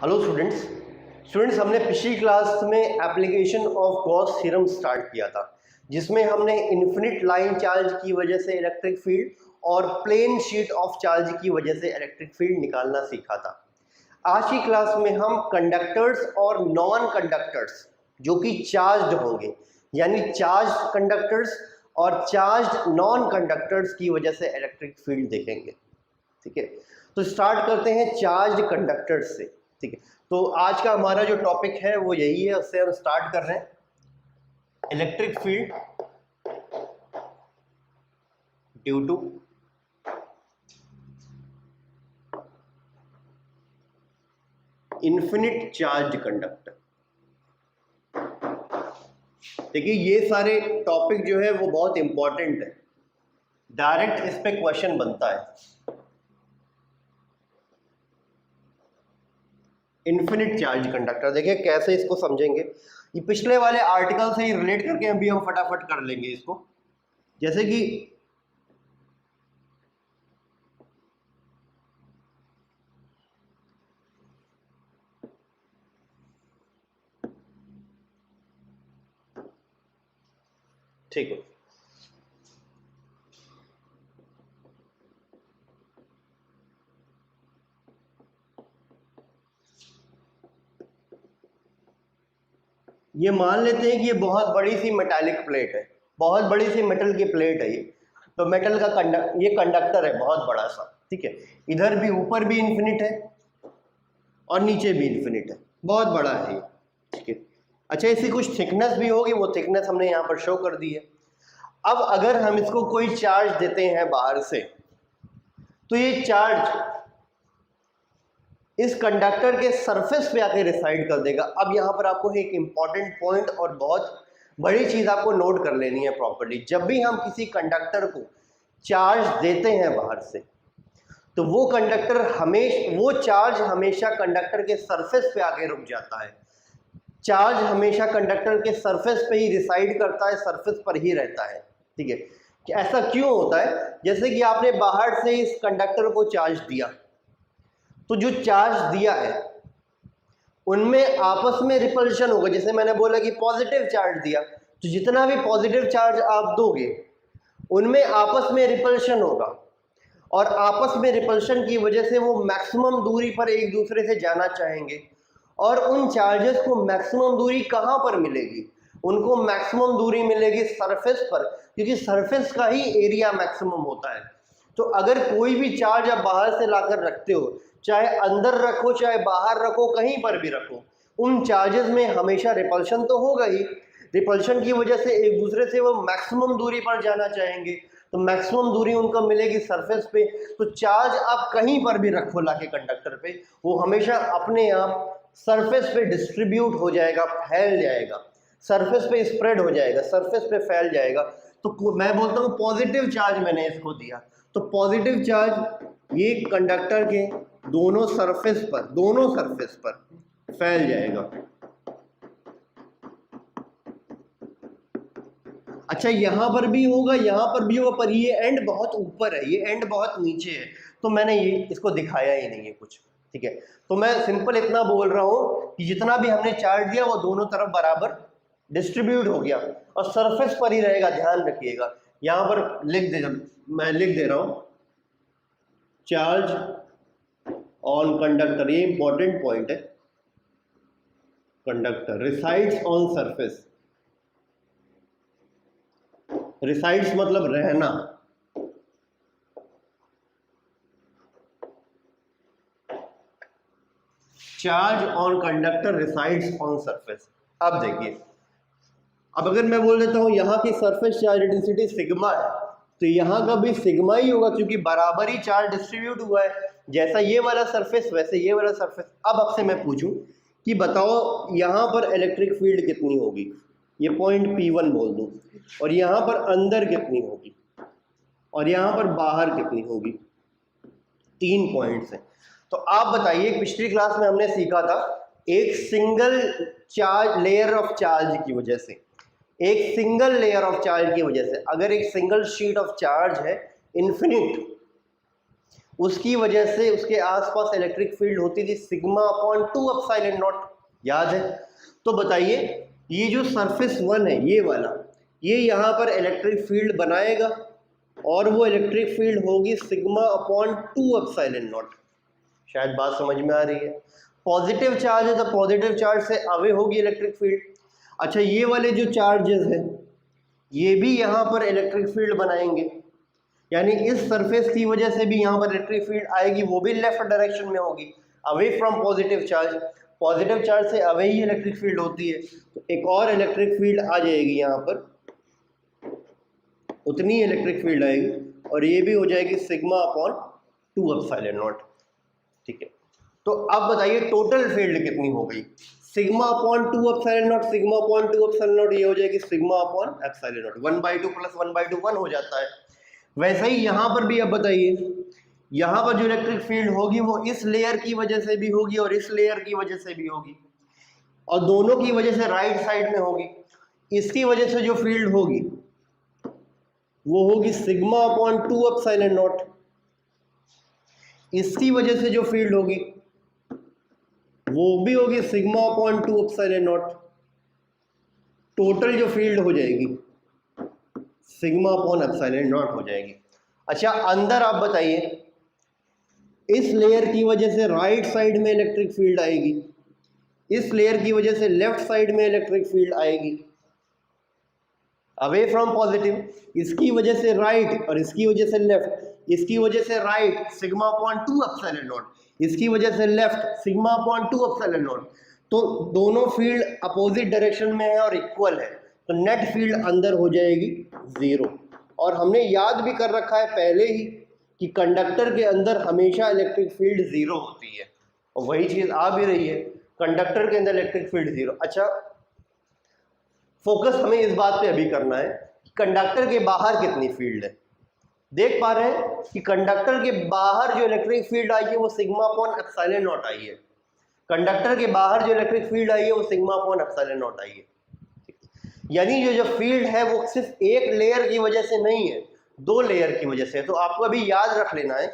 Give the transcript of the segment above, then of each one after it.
Hello students हमने पिछली class में application of Gauss theorem start किया था, जिसमें हमने इन्फिनिट लाइन चार्ज की वजह से इलेक्ट्रिक फील्ड और प्लेन शीट ऑफ चार्ज की वजह से इलेक्ट्रिक फील्ड निकालना सीखा था। आज की क्लास में हम कंडक्टर्स और नॉन कंडक्टर्स जो कि चार्ज्ड होंगे, यानी चार्ज कंडक्टर्स और चार्ज नॉन कंडक्टर्स की वजह से इलेक्ट्रिक फील्ड देखेंगे। ठीक है, तो स्टार्ट करते हैं चार्ज कंडक्टर्स से। ठीक है, तो आज का हमारा जो टॉपिक है वो यही है, उससे हम स्टार्ट कर रहे हैं। Electric field due to infinite charge conductor. देखिए ये सारे टॉपिक जो है वो बहुत इंपॉर्टेंट है, डायरेक्ट इस पे क्वेश्चन बनता है। इन्फिनिट चार्ज कंडक्टर देखिए कैसे इसको समझेंगे, ये पिछले वाले आर्टिकल से ही रिलेट करके अभी हम फटाफट कर लेंगे इसको। जैसे कि ठीक है, ये मान लेते हैं कि ये बहुत बड़ी सी मेटालिक प्लेट है, बहुत बड़ी सी मेटल की प्लेट है ये। तो मेटल का ये कंडक्टर है बहुत बड़ा सा। ठीक है, इधर भी ऊपर भी इन्फिनिट है और नीचे भी इन्फिनिट है, बहुत बड़ा है ये। ठीक है, अच्छा इसकी कुछ थिकनेस भी होगी, वो थिकनेस हमने यहाँ पर शो कर दी है। अब अगर हम इसको कोई चार्ज देते हैं बाहर से, तो ये चार्ज इस कंडक्टर के सरफेस पे आके रिसाइड कर देगा। अब यहाँ पर आपको एक इंपॉर्टेंट पॉइंट और बहुत बड़ी चीज आपको नोट कर लेनी है प्रॉपर्ली। जब भी हम किसी कंडक्टर को चार्ज देते हैं बाहर से, तो वो चार्ज हमेशा कंडक्टर के सरफेस पे आके रुक जाता है। चार्ज हमेशा कंडक्टर के सरफेस पे ही रिसाइड करता है, सरफेस पर ही रहता है। ठीक है, कि ऐसा क्यों होता है? जैसे कि आपने बाहर से इस कंडक्टर को चार्ज दिया, तो जो चार्ज दिया है उनमें आपस में रिपल्शन होगा। जैसे मैंने बोला कि पॉजिटिव चार्ज दिया, तो जितना भी पॉजिटिव चार्ज आप दोगे उनमें आपस में रिपल्शन होगा, और आपस में रिपल्शन की वजह से वो मैक्सिमम दूरी पर एक दूसरे से जाना चाहेंगे। और उन चार्जेस को मैक्सिमम दूरी कहाँ पर मिलेगी? उनको मैक्सिमम दूरी मिलेगी सरफेस पर, क्योंकि सरफेस का ही एरिया मैक्सिमम होता है। तो अगर कोई भी चार्ज आप बाहर से लाकर रखते हो, चाहे अंदर रखो चाहे बाहर रखो, कहीं पर भी रखो, उन चार्जेस में हमेशा रिपल्शन तो होगा ही। रिपल्शन की वजह से एक दूसरे से वो मैक्सिमम दूरी पर जाना चाहेंगे, तो मैक्सिमम दूरी उनको मिलेगी सरफेस पे। तो चार्ज आप कहीं पर भी रखो लाके कंडक्टर पे, वो हमेशा अपने आप सरफेस पे डिस्ट्रीब्यूट हो जाएगा, फैल जाएगा, सरफेस पे स्प्रेड हो जाएगा, सरफेस पे फैल जाएगा। तो मैं बोलता हूँ पॉजिटिव चार्ज मैंने इसको दिया, तो पॉजिटिव चार्ज ये कंडक्टर के दोनों सरफेस पर फैल जाएगा। अच्छा यहाँ पर भी होगा, यहाँ पर भी होगा, पर ये एंड बहुत ऊपर है, ये एंड बहुत नीचे है, तो मैंने ये इसको दिखाया ही नहीं है कुछ। ठीक है, तो मैं सिंपल इतना बोल रहा हूँ कि जितना भी हमने चार्ज दिया वो दोनों तरफ बराबर डिस्ट्रीब्यूट हो गया और सरफेस पर ही रहेगा। ध्यान रखिएगा, यहाँ पर मैं लिख दे रहा हूँ चार्ज ऑन कंडक्टर, ये इंपॉर्टेंट पॉइंट है। Conductor resides on surface, resides मतलब रहना। Charge on conductor resides on surface. अब देखिए, अब अगर मैं बोल देता हूं यहां की सरफेस चार्ज डेंसिटी सिग्मा है, तो यहां का भी सिग्मा ही होगा, क्योंकि बराबर ही चार्ज डिस्ट्रीब्यूट हुआ है। जैसा ये वाला सरफेस वैसे ये वाला सरफेस। अब आपसे मैं पूछूं कि बताओ यहां पर इलेक्ट्रिक फील्ड कितनी होगी? ये पॉइंट P1 बोल दूं, और यहां पर अंदर कितनी होगी और यहां पर बाहर कितनी होगी? 3 पॉइंट्स हैं। तो आप बताइए, पिछली क्लास में हमने सीखा था एक single charge layer of charge की वजह से, एक सिंगल लेयर ऑफ चार्ज की वजह से, अगर एक सिंगल शीट ऑफ चार्ज है इन्फिनिट, उसकी वजह से उसके आसपास इलेक्ट्रिक फील्ड होती थी सिग्मा अपॉन 2 एप्सिलॉन नॉट, याद है? तो बताइए ये जो सरफेस 1 है ये वाला, ये यहाँ पर इलेक्ट्रिक फील्ड बनाएगा और वो इलेक्ट्रिक फील्ड होगी सिग्मा अपॉन 2 एप्सिलॉन नॉट। शायद बात समझ में आ रही है। पॉजिटिव चार्ज है तो पॉजिटिव चार्ज से अवे होगी इलेक्ट्रिक फील्ड। अच्छा ये वाले जो चार्जेस हैं ये भी यहाँ पर इलेक्ट्रिक फील्ड बनाएंगे, यानी इस सरफेस की वजह से भी यहाँ पर इलेक्ट्रिक फील्ड आएगी, वो भी लेफ्ट डायरेक्शन में होगी, away from positive charge. Positive charge से अवे ही इलेक्ट्रिक फील्ड होती है, तो एक और इलेक्ट्रिक फील्ड आ जाएगी यहाँ पर, उतनी इलेक्ट्रिक फील्ड आएगी और ये भी हो जाएगी सिग्मा अपॉन 2 एप्सिलॉन नॉट। ठीक है, तो अब बताइए टोटल फील्ड कितनी हो गई? Sigma upon 2 epsilon not, sigma upon 2 epsilon not, ये हो जाएगी sigma upon epsilon not, 1/2 plus 1/2 1 हो जाता है। वैसे ही यहाँ पर भी अब बताइए, यहाँ पर जो इलेक्ट्रिक फील्ड होगी वो इस लेयर की वजह से भी होगी और इस लेयर की वजह से भी होगी, और दोनों की वजह से राइट साइड में होगी। इसकी वजह से जो फील्ड होगी वो होगी सिग्मा अपॉन 2 एप्सिलॉन नॉट, इसकी वजह से जो फील्ड होगी वो भी होगी sigma upon 2 epsilon not. Total जो फील्ड हो जाएगी सिग्मा अपॉन एप्सिलॉन नॉट हो जाएगी। अच्छा अंदर आप बताइए, इस लेयर की वजह से राइट साइड में इलेक्ट्रिक फील्ड आएगी, इस लेयर की वजह से लेफ्ट साइड में इलेक्ट्रिक फील्ड आएगी, अवे फ्रॉम पॉजिटिव, इसकी वजह से राइट और इसकी वजह से लेफ्ट, इसकी वजह से right sigma upon 2 epsilon not, इसकी वजह से left sigma upon 2 epsilon naught. तो दोनों फील्ड अपोजिट डायरेक्शन में है और इक्वल है, तो नेट फील्ड अंदर हो जाएगी 0। और हमने याद भी कर रखा है पहले ही कि कंडक्टर के अंदर हमेशा इलेक्ट्रिक फील्ड 0 होती है, और वही चीज़ आ भी रही है, कंडक्टर के अंदर इलेक्ट्रिक फील्ड 0। अच्छा फोकस हमें इस बात पे अभी करना है कि कंडक्टर के बाहर कितनी फील्ड है। देख पा रहे हैं कि कंडक्टर के बाहर जो इलेक्ट्रिक फील्ड आई है वो sigma upon epsilon not I है, कंडक्टर के बाहर जो इलेक्ट्रिक फील्ड आई है वो sigma upon epsilon not I है। यानी जो फील्ड है वो सिर्फ एक लेयर की वजह से नहीं है, 2 लेयर की वजह से है। तो आपको अभी याद रख लेना है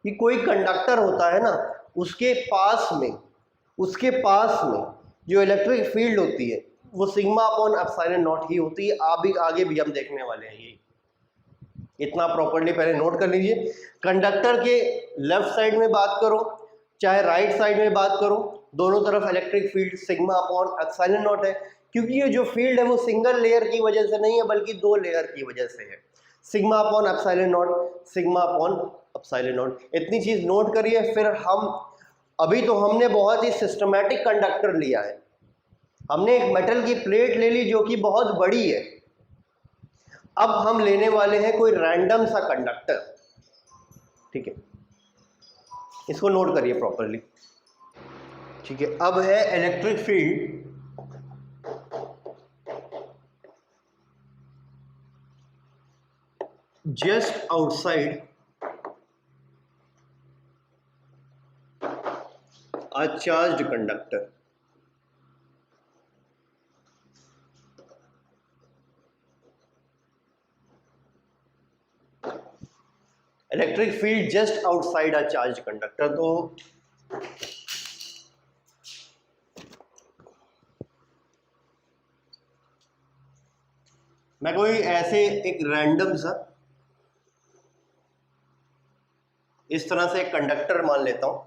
कि कोई कंडक्टर होता है ना, उसके पास में जो इलेक्ट्रिक फील्ड होती है वो सिग्मा अपॉन एप्सिलॉन नॉट ही होती है। आगे भी हम देखने वाले हैं, ये इतना प्रॉपर्ली पहले नोट कर लीजिए। कंडक्टर के लेफ्ट साइड में बात करो चाहे राइट साइड में बात करो, दोनों तरफ electric field sigma upon epsilon not है, क्योंकि ये जो फील्ड है वो सिंगल लेयर की वजह से नहीं है बल्कि 2 लेयर की वजह से है। Sigma upon epsilon not, sigma upon epsilon not, इतनी चीज नोट करिए। फिर हम अभी तो हमने बहुत ही सिस्टमैटिक कंडक्टर लिया है, हमने एक मेटल की प्लेट ले ली जो कि बहुत बड़ी है। अब हम लेने वाले हैं कोई रैंडम सा कंडक्टर, ठीक है, इसको नोट करिए प्रॉपर्ली। ठीक है, अब है electric field just outside a charged conductor। Electric field just outside a charge conductor. तो मैं कोई ऐसे एक रैंडम सा इस तरह से एक कंडक्टर मान लेता हूं,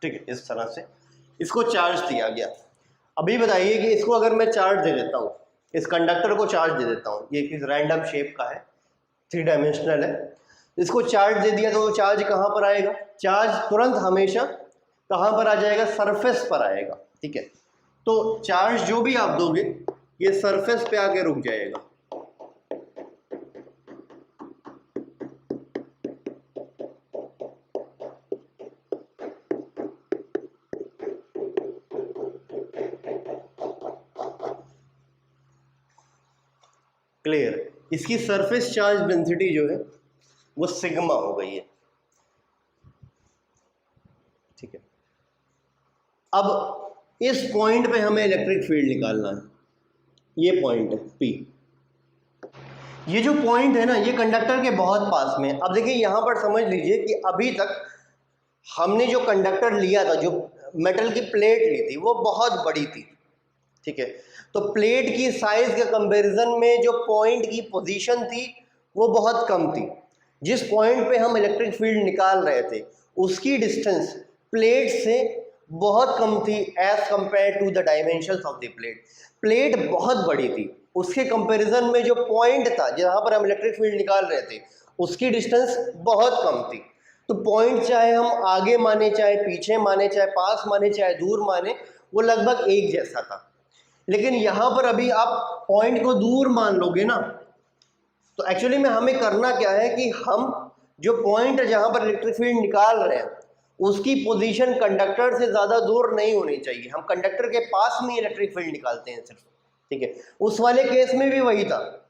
ठीक है, इस तरह से इसको चार्ज दिया गया। अभी बताइए कि इसको अगर मैं चार्ज दे देता हूं, इस कंडक्टर को चार्ज दे देता हूं, ये किस रैंडम शेप का है, 3 डायमेंशनल है, इसको चार्ज दे दिया तो वो चार्ज कहां पर आएगा? चार्ज तुरंत हमेशा कहां पर आ जाएगा? सरफेस पर आएगा। ठीक है, तो चार्ज जो भी आप दोगे ये सरफेस पे आके रुक जाएगा। क्लियर? इसकी सरफेस चार्ज डेंसिटी जो है वो सिग्मा हो गई है। ठीक है, अब इस पॉइंट पे हमें इलेक्ट्रिक फील्ड निकालना है, ये पॉइंट है P। ये जो पॉइंट है ना, ये कंडक्टर के बहुत पास में। अब देखिए यहाँ पर समझ लीजिए कि अभी तक हमने जो कंडक्टर लिया था, जो मेटल की प्लेट ली थी, वो बहुत बड़ी थी, ठीक है। तो प्लेट की साइज के कंपैरिजन में जो पॉइंट की पोजीशन थी वो बहुत कम थी। जिस पॉइंट पे हम इलेक्ट्रिक फील्ड निकाल रहे थे उसकी डिस्टेंस प्लेट से बहुत कम थी as compare to the dimensions of the plate. Plate बहुत बड़ी थी, उसके कंपैरिजन में जो पॉइंट था जहाँ पर हम इलेक्ट्रिक फील्ड निकाल रहे थे उसकी डिस्टेंस बहुत कम थी। तो पॉइंट चाहे हम आगे माने, चाहे पीछे माने, चाहे पास माने, चाहे दूर माने, वो लगभग एक जैसा था। लेकिन यहाँ पर अभी आप पॉइंट को दूर मान लोगे ना, तो एक्चुअली में हमें करना क्या है कि हम जो पॉइंट है जहाँ पर इलेक्ट्रिक फील्ड निकाल रहे हैं उसकी पोजीशन कंडक्टर से ज़्यादा दूर नहीं होनी चाहिए। हम कंडक्टर के पास में इलेक्ट्रिक फील्ड निकालते हैं सिर्फ, ठीक है। उस वाले केस में भी वही था,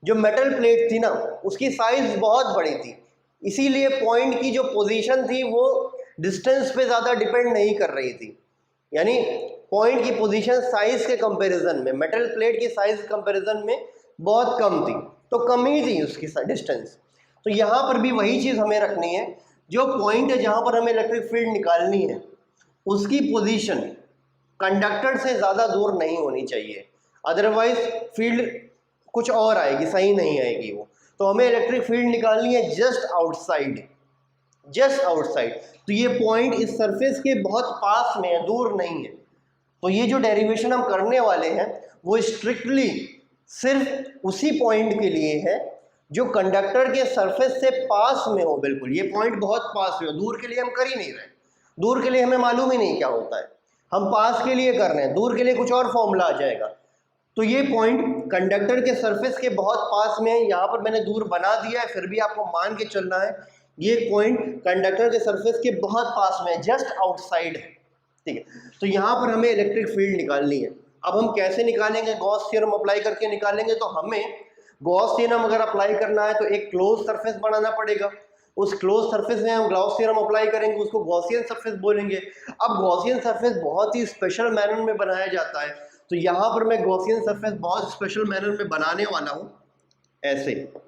जो मेटल प्लेट थी ना उसकी साइज बहुत बड़ी थी, इसीलिए पॉइंट की जो पोजीशन थी वो डिस्टेंस पे ज़्यादा डिपेंड नहीं कर रही थी। यानी पॉइंट की पोजीशन साइज के कंपैरिजन में, मेटल प्लेट की साइज कंपैरिजन में बहुत कम थी, तो कम ही थी उसकी डिस्टेंस। तो यहाँ पर भी वही चीज़ हमें रखनी है, जो पॉइंट है जहाँ पर हमें इलेक्ट्रिक फील्ड निकालनी है उसकी पोजीशन कंडक्टर से ज़्यादा दूर नहीं होनी चाहिए, अदरवाइज फील्ड कुछ और आएगी, सही नहीं आएगी वो। तो हमें इलेक्ट्रिक फील्ड निकालनी है जस्ट आउटसाइड, जस्ट आउटसाइड। तो ये पॉइंट इस सरफेस के बहुत पास में है, दूर नहीं है। तो ये जो डेरिवेशन हम करने वाले हैं वो स्ट्रिक्टली सिर्फ उसी पॉइंट के लिए है जो कंडक्टर के सरफेस से पास में हो। बिल्कुल ये पॉइंट बहुत पास में हो, दूर के लिए हम कर ही नहीं रहे। दूर के लिए हमें मालूम ही नहीं क्या होता है, हम पास के लिए कर रहे हैं, दूर के लिए कुछ और फॉर्मूला आ जाएगा। तो ये पॉइंट कंडक्टर के सरफेस के बहुत पास में है, यहाँ पर मैंने दूर बना दिया है, फिर भी आपको मान के चलना है ये पॉइंट कंडक्टर के सरफेस के बहुत पास में है, जस्ट आउटसाइड है, ठीक है। तो यहाँ पर हमें इलेक्ट्रिक फील्ड निकालनी है। अब हम कैसे निकालेंगे? गॉस थ्योरम अप्लाई करके निकालेंगे। तो हमें गॉस थ्योरम अगर अप्लाई करना है तो एक क्लोज सरफेस बनाना पड़ेगा। उस क्लोज सरफेस में हम गॉस थ्योरम अप्लाई करेंगे, उसको गॉसियन सरफेस बोलेंगे। अब गॉसियन सरफेस बहुत ही स्पेशल मैनर में बनाया जाता है, तो यहाँ पर मैं गॉसियन सरफेस बहुत स्पेशल मैनर में बनाने वाला हूँ, ऐसे।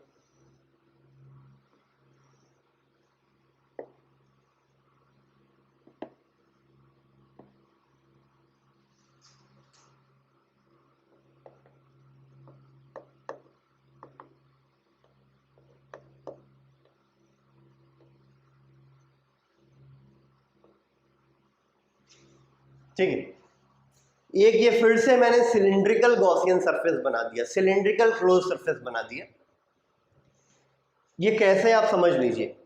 ठीक है, एक ये फिर से मैंने सिलिंड्रिकल गॉसियन सरफेस बना दिया, सिलिंड्रिकल क्लोज सरफेस बना दिया। ये कैसे आप समझ लीजिए,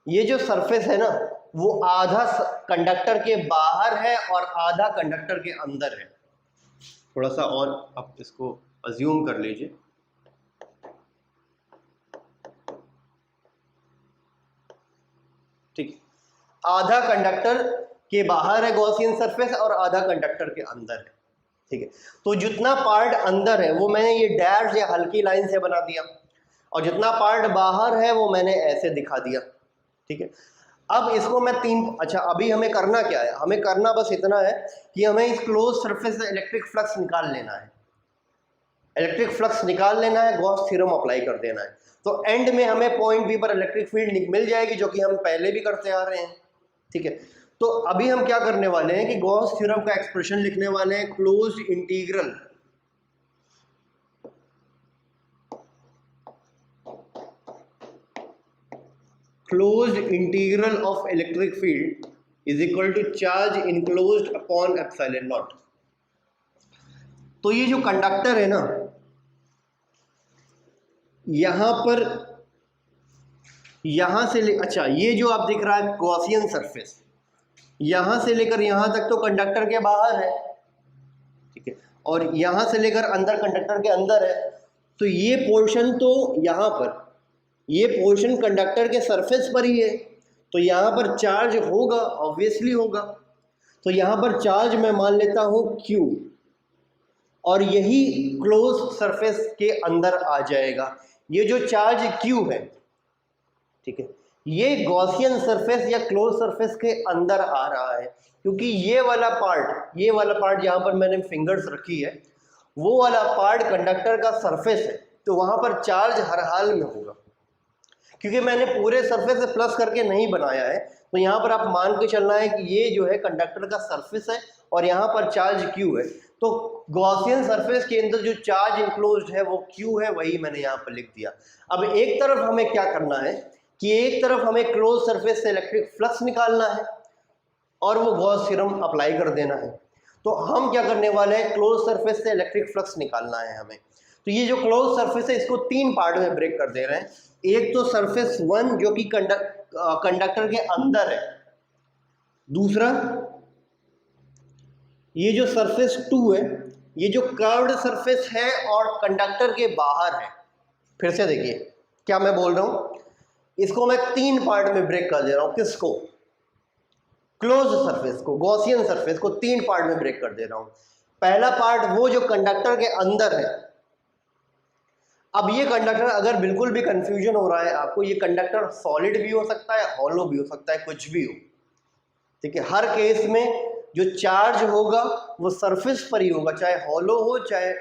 ये जो सरफेस है ना वो आधा कंडक्टर के बाहर है और आधा कंडक्टर के अंदर है। थोड़ा सा और आप इसको अज्यूम कर लीजिए, ठीक। आधा कंडक्टर के बाहर है गॉसियन सरफेस और आधा कंडक्टर के अंदर है, ठीक है। तो जितना पार्ट अंदर है वो मैंने ये डैश या हल्की लाइन से बना दिया, और जितना पार्ट बाहर है वो मैंने ऐसे दिखा दिया, ठीक है। अब इसको मैं अच्छा अभी हमें करना क्या है? हमें करना बस इतना है कि हमें इस क्लोज सरफेस से इलेक्ट्रिक फ्लक्स निकाल लेना है। इलेक्ट्रिक फ्लक्स निकाल लेना है, गॉस थ्योरम अप्लाई कर देना है, तो एंड में हमें पॉइंट बी पर इलेक्ट्रिक फील्ड मिल जाएगी, जो कि हम पहले भी करते आ रहे हैं, ठीक है। तो अभी हम क्या करने वाले हैं कि गॉस थ्योरम का एक्सप्रेशन लिखने वाले हैं, closed integral of electric field is equal to charge enclosed upon epsilon naught. तो ये जो कंडक्टर है ना, यहां पर यहां से अच्छा ये जो आप दिख रहा है गॉसियन सरफेस, यहां से लेकर यहां तक तो कंडक्टर के बाहर है, ठीक है, और यहां से लेकर अंदर कंडक्टर के अंदर है। तो ये पोर्शन तो यहां पर, ये पोर्शन कंडक्टर के सरफेस पर ही है, तो यहां पर चार्ज होगा, ऑब्वियसली होगा। तो यहां पर चार्ज मैं मान लेता हूं Q, और यही क्लोज सरफेस के अंदर आ जाएगा। ये जो चार्ज Q है, ठीक है, ये गॉसियन सरफेस या क्लोज सरफेस के अंदर आ रहा है, क्योंकि ये वाला पार्ट जहां पर मैंने फिंगर्स रखी है, वो वाला पार्ट कंडक्टर का सरफेस है, तो वहाँ पर चार्ज हर हाल में होगा। क्योंकि मैंने पूरे सरफेस से प्लस करके नहीं बनाया है, तो यहाँ पर आप मान के चलना है कि ये जो है कंडक्टर का सरफेस है और यहाँ पर चार्ज Q है। तो गॉसियन सरफेस के अंदर जो चार्ज इंक्लोज्ड है वो Q है, वही मैंने यहाँ पर लिख दिया। अब एक तरफ हमें क्या करना है कि एक तरफ हमें क्लोज सरफेस से इलेक्ट्रिक फ्लक्स निकालना है और वो गॉस थ्योरम अप्लाई कर देना है। तो हम क्या करने वाले हैं, क्लोज सरफेस से इलेक्ट्रिक फ्लक्स निकालना है हमें। तो ये जो क्लोज सरफेस है इसको 3 पार्ट में ब्रेक कर दे रहे हैं। एक तो सरफेस 1 जो कि कंडक्टर के अंदर है, दूसरा ये जो सरफेस 2 है ये जो कर्व्ड सरफेस है और कंडक्टर के बाहर है। फिर से देखिए क्या मैं बोल रहा हूं, इसको मैं 3 पार्ट में ब्रेक कर दे रहा हूं। किसको? क्लोज सरफेस को, गॉसियन सरफेस को 3 पार्ट में ब्रेक कर दे रहा हूं। पहला पार्ट वो जो कंडक्टर के अंदर है। अब ये कंडक्टर, अगर बिल्कुल भी कंफ्यूजन हो रहा है आपको, ये कंडक्टर सॉलिड भी हो सकता है, हॉलो भी हो सकता है, कुछ भी हो, ठीक है। हर केस में जो चार्ज होगा वो सरफेस पर ही होगा, चाहे हॉलो हो चाहे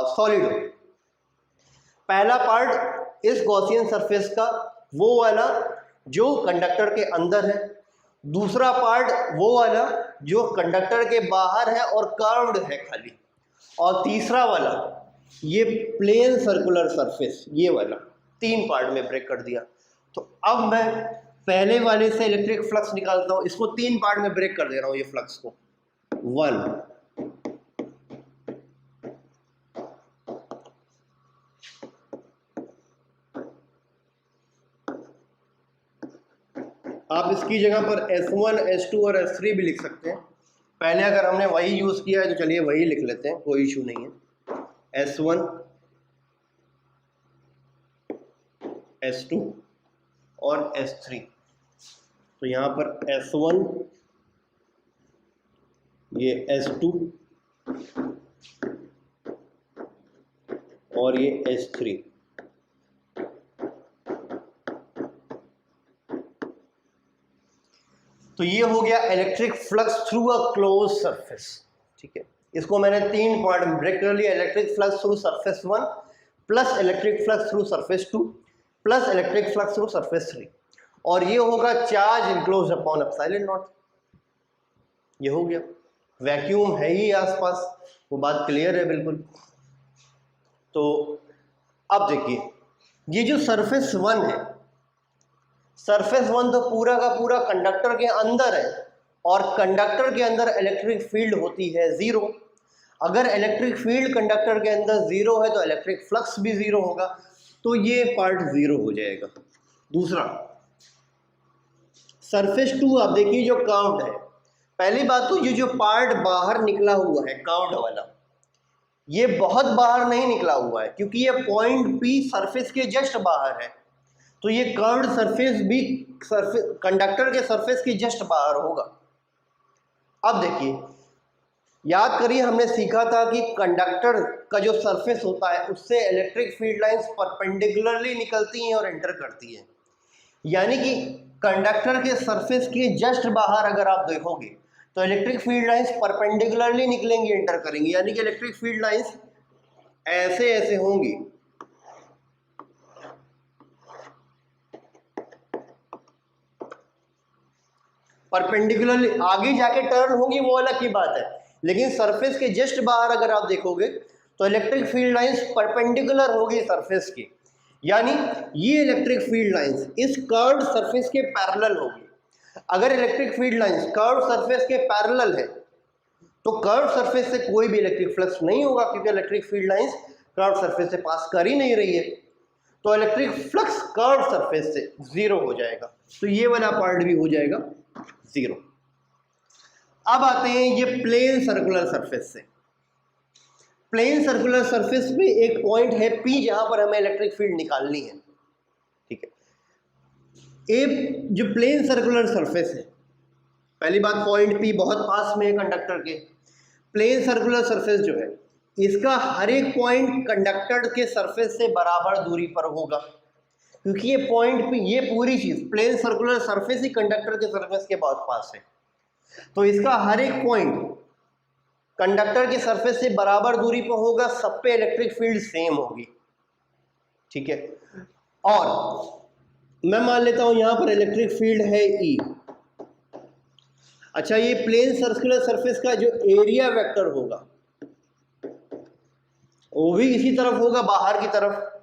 सॉलिड हो। पहला पार्ट इस गॉसियन सरफेस का वो वाला जो कंडक्टर के अंदर है, दूसरा पार्ट वो वाला जो कंडक्टर के बाहर है और कर्व्ड है खाली, और तीसरा वाला ये प्लेन सर्कुलर सरफेस, ये वाला। 3 पार्ट में ब्रेक कर दिया। तो अब मैं पहले वाले से इलेक्ट्रिक फ्लक्स निकालता हूं, इसको 3 पार्ट में ब्रेक कर दे रहा हूं, ये फ्लक्स को। 1, आप इसकी जगह पर S1, S2 और S3 भी लिख सकते हैं। पहले अगर हमने वही यूज किया है तो चलिए वही लिख लेते हैं, कोई इशू नहीं है। S1, S2 और S3। तो यहाँ पर S1, ये S2 और ये S3। तो ये हो गया electric flux through a close surface, ठीक है। इसको मैंने 3 पार्ट में ब्रेक कर लिया। Electric flux through surface 1 plus electric flux through surface 2 plus electric flux through surface 3, और ये होगा charge enclosed upon epsilon not. ये हो गया, वैक्यूम है ही आसपास, वो बात क्लियर है बिल्कुल। तो अब देखिए ये जो सरफेस 1 है, सरफेस 1 तो पूरा का पूरा कंडक्टर के अंदर है और कंडक्टर के अंदर इलेक्ट्रिक फील्ड होती है 0। अगर इलेक्ट्रिक फील्ड कंडक्टर के अंदर 0 है तो इलेक्ट्रिक फ्लक्स भी 0 होगा, तो ये पार्ट 0 हो जाएगा। दूसरा सरफेस 2 आप देखिए जो कर्व्ड है। पहली बात तो ये जो पार्ट बाहर निकला हुआ है कर्व्ड वाला, ये बहुत बाहर नहीं निकला हुआ है क्योंकि ये पॉइंट P सरफेस के जस्ट बाहर है। तो ये कर्व्ड सरफेस भी कंडक्टर के सरफेस के जस्ट बाहर होगा। अब देखिए, याद करिए हमने सीखा था कि कंडक्टर का जो सरफेस होता है उससे इलेक्ट्रिक फील्ड लाइंस परपेंडिकुलरली निकलती हैं और एंटर करती हैं। यानी कि कंडक्टर के सरफेस के जस्ट बाहर अगर आप देखोगे तो इलेक्ट्रिक फील्ड लाइंस परपेंडिकुलरली निकलेंगी, एंटर करेंगी। यानी कि इलेक्ट्रिक फील्ड लाइंस ऐसे ऐसे होंगी, परपेंडिकुलरली। आगे जाके टर्न होंगी वो अलग की बात है, लेकिन सरफेस के जस्ट बाहर अगर आप देखोगे तो इलेक्ट्रिक फील्ड लाइंस परपेंडिकुलर होगी सरफेस की। यानी ये इलेक्ट्रिक फील्ड लाइंस इस कर्व्ड सरफेस के पैरेलल होगी। अगर electric field lines curved surface के पैरेलल है तो कर्व्ड सरफेस से कोई भी इलेक्ट्रिक फ्लक्स नहीं होगा, क्योंकि electric field lines curved surface से पास कर ही नहीं रही है। तो इलेक्ट्रिक फ्लक्स कर्व्ड सरफेस से 0 हो जाएगा। तो ये वाला पार्ट भी हो जाएगा 0। अब आते हैं ये प्लेन सर्कुलर सरफेस से। प्लेन सर्कुलर सरफेस पे एक पॉइंट है P जहां पर हमें इलेक्ट्रिक फील्ड निकालनी है, ठीक है। ए जो प्लेन सर्कुलर सरफेस है, पहली बात पॉइंट P बहुत पास में है कंडक्टर के। प्लेन सर्कुलर सरफेस जो है इसका हर एक पॉइंट कंडक्टर के सरफेस से बराबर दूरी पर होगा, क्योंकि ये पॉइंट P, ये पूरी चीज प्लेन सर्कुलर सरफेस ही कंडक्टर के सरफेस के बहुत पास है। तो इसका हर एक पॉइंट कंडक्टर के सरफेस से बराबर दूरी पर होगा, सब पे इलेक्ट्रिक फील्ड सेम होगी। ठीक है। और मैं मान लेता हूं यहां पर इलेक्ट्रिक फील्ड है E। अच्छा, ये प्लेन सर्कुलर सरफेस का जो एरिया वेक्टर होगा वो भी इसी तरफ होगा, बाहर की तरफ।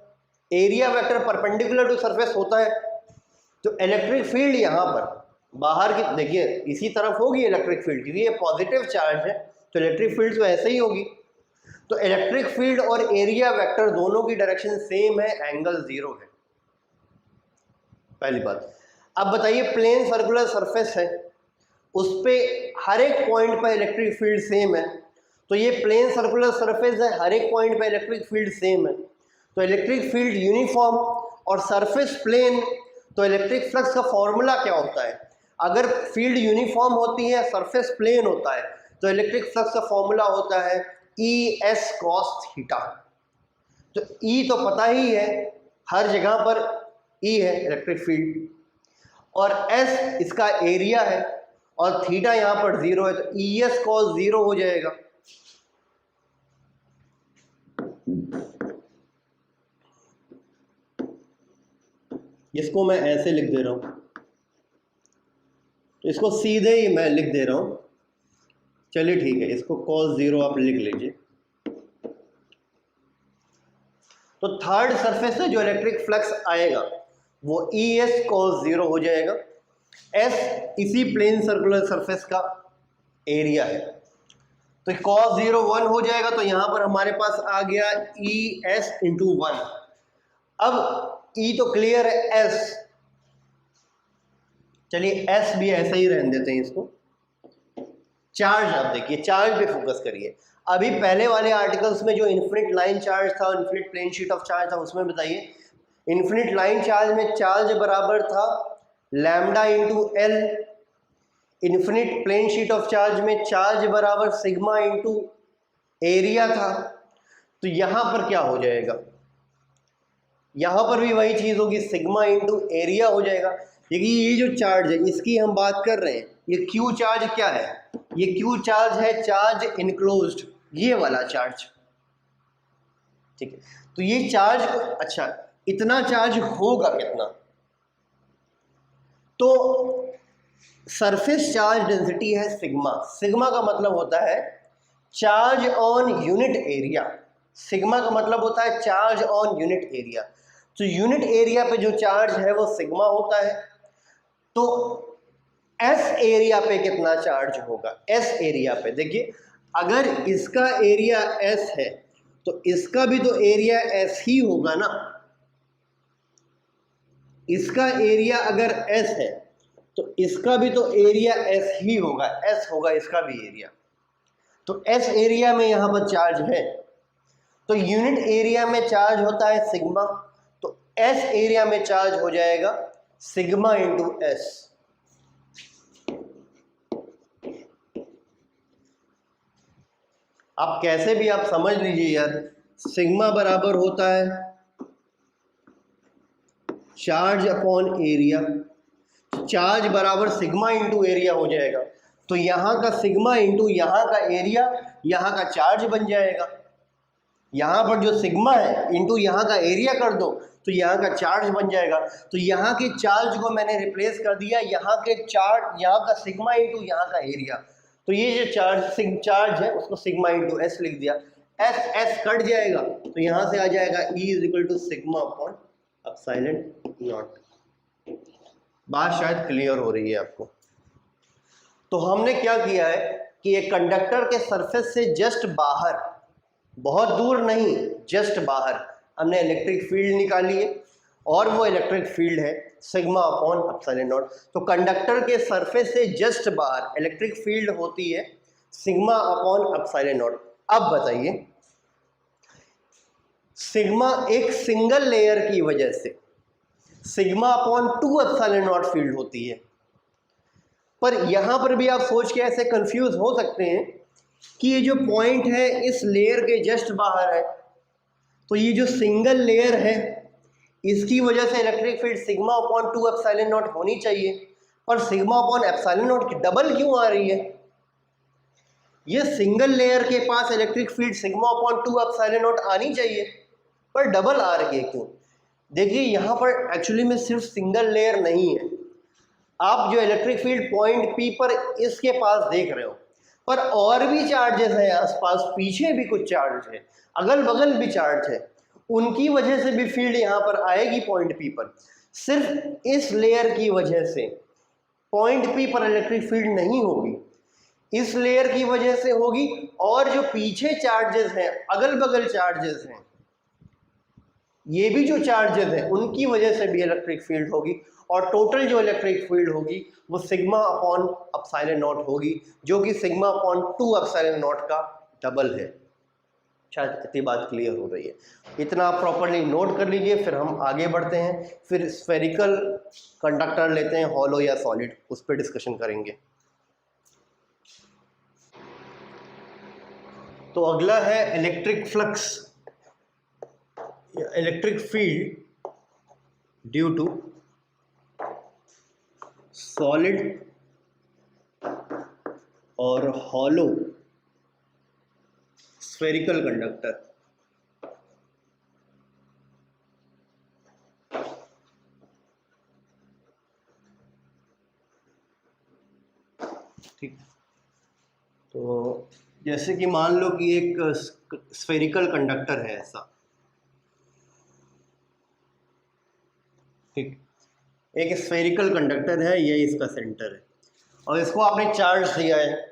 Area vector perpendicular to surface होता है, तो इलेक्ट्रिक फील्ड यहां पर बाहर की, देखिए इसी तरफ होगी इलेक्ट्रिक फील्ड, क्योंकि ये पॉजिटिव चार्ज है तो इलेक्ट्रिक फील्ड तो ऐसे ही होगी। तो इलेक्ट्रिक फील्ड और एरिया वेक्टर दोनों की डायरेक्शन सेम है, एंगल 0 है, पहली बात। अब बताइए, प्लेन सर्कुलर सरफेस है, उस पे हर एक पॉइंट पर इलेक्ट्रिक फील्ड सेम है, तो ये प्लेन सर्कुलर सरफेस है, हर एक पॉइंट पर इलेक्ट्रिक फील्ड सेम है, तो इलेक्ट्रिक फील्ड यूनिफॉर्म और सरफेस प्लेन, तो इलेक्ट्रिक फ्लक्स का फॉर्मूला क्या होता है? अगर फील्ड यूनिफॉर्म होती है, सरफेस प्लेन होता है, तो इलेक्ट्रिक फ्लक्स का फॉर्मूला होता है ई एस कॉस थीटा। तो ई तो पता ही है, हर जगह पर ई है इलेक्ट्रिक फील्ड, और एस इसका एरिया है, और थीटा यहां पर 0 है, तो ई एस कॉस 0 हो जाएगा। इसको मैं ऐसे लिख दे रहा हूं, तो इसको सीधे ही मैं लिख दे रहा हूं, चलिए ठीक है, इसको cos 0 आप लिख लीजिए। तो थर्ड सरफेस से जो इलेक्ट्रिक फ्लक्स आएगा वो ई एस cos 0 हो जाएगा। एस इसी प्लेन सर्कुलर सरफेस का एरिया है, तो cos 0 1 हो जाएगा, तो यहां पर हमारे पास आ गया ई एस इंटू 1। अब ई तो क्लियर है, एस, चलिए एस भी ऐसा ही रहने देते हैं इसको। चार्ज, आप देखिए चार्ज पे फोकस करिए। अभी पहले वाले आर्टिकल्स में जो इन्फिनिट लाइन चार्ज था, infinite plane sheet of charge था, उसमें बताइए इन्फिनिट लाइन चार्ज में चार्ज बराबर था lambda into l, infinite plane sheet of charge में चार्ज बराबर सिग्मा इंटू एरिया था। तो यहां पर क्या हो जाएगा? यहां पर भी वही चीज होगी, सिग्मा इंटू एरिया हो जाएगा। क्योंकि ये जो चार्ज है इसकी हम बात कर रहे हैं, ये क्यू चार्ज क्या है? ये क्यू चार्ज है चार्ज इनक्लोज्ड, ये वाला चार्ज, ठीक है। तो ये चार्ज, अच्छा इतना चार्ज होगा कितना? तो सरफेस चार्ज डेंसिटी है सिग्मा। सिग्मा का मतलब होता है charge on unit area, sigma का मतलब होता है चार्ज ऑन यूनिट एरिया। तो यूनिट एरिया पे जो चार्ज है वो सिग्मा होता है। तो एस एरिया पे कितना चार्ज होगा? एस एरिया पे देखिए, अगर इसका एरिया एस है तो इसका भी तो एरिया एस ही होगा ना। इसका एरिया अगर एस है तो इसका भी तो एरिया एस ही होगा, एस होगा इसका भी एरिया। तो एस एरिया में यहां पर चार्ज है, तो यूनिट एरिया में चार्ज होता है सिग्मा, तो एस एरिया में चार्ज हो जाएगा सिग्मा इंटू एस। आप कैसे भी आप समझ लीजिए यार, सिग्मा बराबर होता है चार्ज अपॉन एरिया, चार्ज बराबर सिग्मा इंटू एरिया हो जाएगा। तो यहाँ का सिग्मा इंटू यहाँ का एरिया, यहाँ का चार्ज बन जाएगा। यहाँ पर जो सिग्मा है इंटू यहाँ का एरिया कर दो तो यहाँ का चार्ज बन जाएगा। तो यहाँ के चार्ज को मैंने रिप्लेस कर दिया यहाँ के चार्ज, यहाँ का सिग्मा इंटू यहाँ का एरिया। तो ये जो चार्ज है उसको सिग्मा इंटू एस लिख दिया। एस एस कट जाएगा तो यहाँ से आ जाएगा E is equal to sigma upon epsilon naught. बात शायद क्लियर हो रही है आपको। तो हमने क्या किया है कि एक कंडक्टर के सरफेस से जस्ट बाहर, बहुत दूर नहीं, जस्ट बाहर हमने इलेक्ट्रिक फील्ड निकाली है, और वो इलेक्ट्रिक फील्ड है सिग्मा अपॉन एप्सिलॉन नॉट। तो कंडक्टर के सरफेस से जस्ट बाहर इलेक्ट्रिक फील्ड होती है सिग्मा अपॉन एप्सिलॉन नॉट। अब बताइए, सिग्मा एक सिंगल लेयर की वजह से sigma upon 2 epsilon not field होती है, पर यहां पर भी आप सोच के ऐसे कंफ्यूज हो सकते हैं कि ये जो पॉइंट है इस लेयर के जस्ट बाहर है, तो ये जो सिंगल लेयर है इसकी वजह से electric field sigma upon 2 epsilon naught होनी चाहिए, पर सिग्मा अपॉन एप्सिलॉन नॉट की डबल क्यों आ रही है? ये सिंगल लेयर के पास electric field sigma upon 2 epsilon naught आनी चाहिए, पर डबल आ रही है क्यों? देखिए यहाँ पर एक्चुअली में सिर्फ सिंगल लेयर नहीं है, आप जो इलेक्ट्रिक फील्ड पॉइंट पी पर इसके पास देख रहे हो, पर और भी चार्जेस हैं आसपास, पीछे भी कुछ चार्ज है, अगल बगल भी चार्ज है, उनकी वजह से भी फील्ड यहाँ पर आएगी पॉइंट पी पर। सिर्फ इस लेयर की वजह से पॉइंट पी पर इलेक्ट्रिक फील्ड नहीं होगी, इस लेयर की वजह से होगी, और जो पीछे चार्जेस हैं, अगल बगल चार्जेस हैं, ये भी जो चार्जेस हैं उनकी वजह से भी इलेक्ट्रिक फील्ड होगी, और टोटल जो इलेक्ट्रिक फील्ड होगी वो सिग्मा अपॉन एप्सिलॉन नॉट होगी, जो कि सिग्मा अपॉन 2 एप्सिलॉन नॉट का डबल है। शायद इतनी बात क्लियर हो रही है, इतना आप प्रॉपर्ली नोट कर लीजिए, फिर हम आगे बढ़ते हैं, फिर स्फेरिकल कंडक्टर लेते हैं, हॉलो या सॉलिड, उस पर डिस्कशन करेंगे। तो अगला है electric flux, electric field due to solid और हॉलो स्फेरिकल कंडक्टर। ठीक, तो जैसे कि मान लो कि एक स्फेरिकल कंडक्टर है ऐसा, ठीक, एक स्फेरिकल कंडक्टर है, ये इसका सेंटर है, और इसको आपने चार्ज दिया है।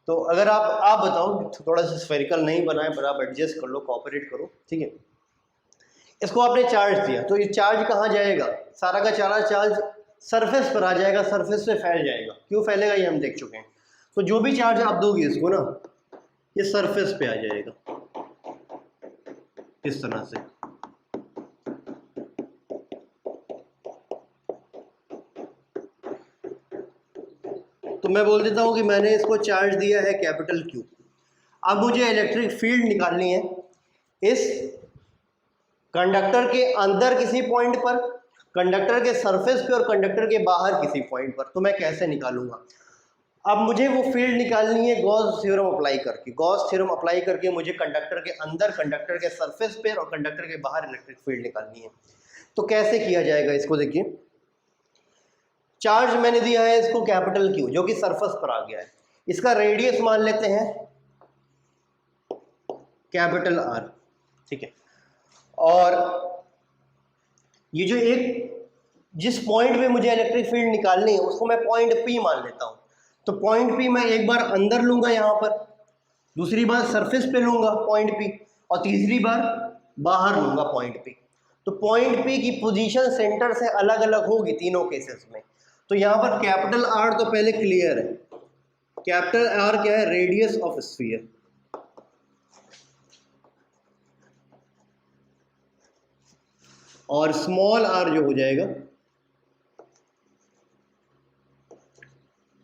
तो अगर आप बताओ, थोड़ा सा स्फेरिकल नहीं बना है, पर आप एडजस्ट कर लो, कोऑपरेट करो, ठीक है। इसको आपने चार्ज दिया, तो ये चार्ज कहाँ जाएगा? सारा का सारा चार्ज सरफेस पर आ जाएगा, सरफेस पे फैल जाएगा। क्यों फैलेगा ये हम देख चुके हैं। तो जो भी चार्ज आप दोगे इसको ना, ये सरफेस पे आ जाएगा इस तरह से। तो मैं बोल देता हूँ कि मैंने इसको चार्ज दिया है कैपिटल Q। अब मुझे इलेक्ट्रिक फील्ड निकालनी है इस कंडक्टर के अंदर किसी पॉइंट पर, कंडक्टर के सरफेस पे, और कंडक्टर के बाहर किसी पॉइंट पर। तो मैं कैसे निकालूंगा? अब मुझे वो फील्ड निकालनी है गॉस थ्योरम अप्लाई करके। गॉस थ्योरम अप्लाई करके मुझे कंडक्टर के अंदर, कंडक्टर के सरफेस पे और कंडक्टर के बाहर इलेक्ट्रिक फील्ड निकालनी है। तो कैसे किया जाएगा इसको? देखिए, चार्ज मैंने दिया है इसको कैपिटल Q, जो कि सरफेस पर आ गया है। इसका रेडियस मान लेते हैं कैपिटल R, ठीक है। और ये जो एक जिस पॉइंट पे मुझे इलेक्ट्रिक फील्ड निकालनी है उसको मैं पॉइंट P मान लेता हूं। तो पॉइंट P मैं एक बार अंदर लूंगा यहाँ पर, दूसरी बार सरफेस पे लूंगा पॉइंट P, और तीसरी बार बाहर लूंगा पॉइंट P। तो पॉइंट P की पोजीशन सेंटर से अलग अलग होगी तीनों केसेस में। तो यहाँ पर कैपिटल R तो पहले क्लियर है। कैपिटल R क्या है? Radius of sphere. और स्मॉल r जो हो जाएगा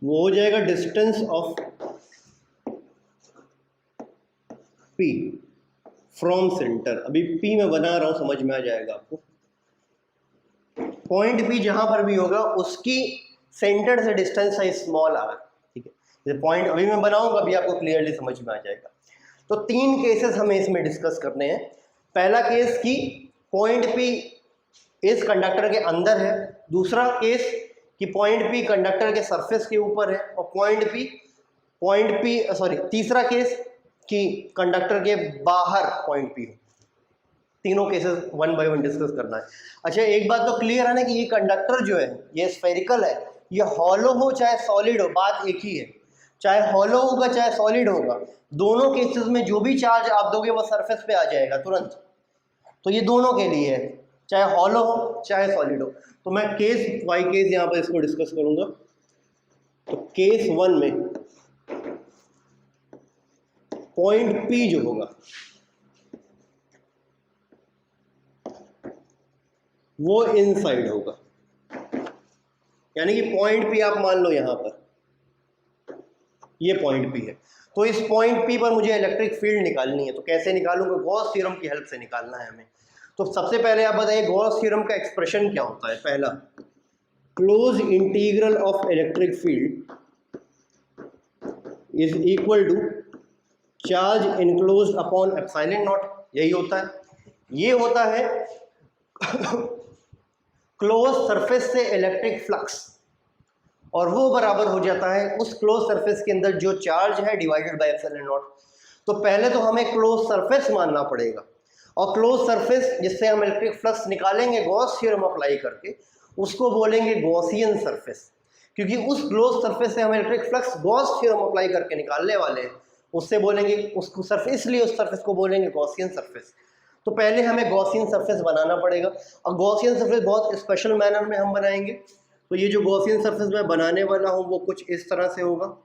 वो हो जाएगा distance of P from centre. अभी P में बना रहा हूं, समझ में आ जाएगा आपको। पॉइंट P जहां पर भी होगा उसकी सेंटर से डिस्टेंस है स्मॉल r, ठीक है। जैसे पॉइंट अभी मैं बनाऊंगा, अभी आपको क्लियरली समझ में आ जाएगा। तो तीन केसेस हमें इसमें डिस्कस करने हैं। पहला केस कि पॉइंट P इस कंडक्टर के अंदर है, दूसरा केस कि पॉइंट P कंडक्टर के सरफेस के ऊपर है, और तीसरा केस कि कंडक्टर के बाहर पॉइंट P हो। तीनों cases one by one discuss करना है। अच्छा, एक बात तो क्लियर है ना कि ये कंडक्टर जो है ये स्फेरिकल है, ये हॉलो हो चाहे सॉलिड हो, बात एक ही है। चाहे हॉलो होगा चाहे सॉलिड होगा, दोनों केसेस में जो भी चार्ज आप दोगे वो सरफेस पे आ जाएगा तुरंत। तो ये दोनों के लिए है, चाहे हॉलो हो चाहे सॉलिड हो। तो मैं केस बाय केस यहाँ पर इसको डिस्कस करूंगा। तो केस 1 में पॉइंट P जो होगा वो इनसाइड होगा, यानी कि पॉइंट P आप मान लो यहाँ पर ये पॉइंट P है। तो इस पॉइंट P पर मुझे इलेक्ट्रिक फील्ड निकालनी है। तो कैसे निकालूंगा? गॉस थ्योरम की हेल्प से निकालना है हमें। तो सबसे पहले आप बताइए गॉस थ्योरम का एक्सप्रेशन क्या होता है? पहला, close integral of electric field is equal to charge enclosed upon epsilon naught. यही होता है, ये होता है क्लोज सरफेस से इलेक्ट्रिक फ्लक्स, और वो बराबर हो जाता है उस क्लोज सरफेस के अंदर जो चार्ज है डिवाइडेड बाय एप्सिलॉन नॉट। तो पहले तो हमें क्लोज सरफेस मानना पड़ेगा, और क्लोज सरफेस जिससे हम इलेक्ट्रिक फ्लक्स निकालेंगे गॉस थ्योरम अप्लाई करके, उसको बोलेंगे गॉसियन सरफेस, क्योंकि उस क्लोज सरफेस से हम electric flux Gauss theorem apply करके निकालने वाले हैं, उससे बोलेंगे उसको सरफेस, इसलिए उस सरफेस को बोलेंगे गॉसियन सरफेस। तो पहले हमें गॉसियन सरफेस बनाना पड़ेगा, और गॉसियन सरफेस बहुत स्पेशल मैनर में हम बनाएंगे। तो ये जो गॉसियन सरफेस मैं बनाने वाला हूँ वो कुछ इस तरह से होगा।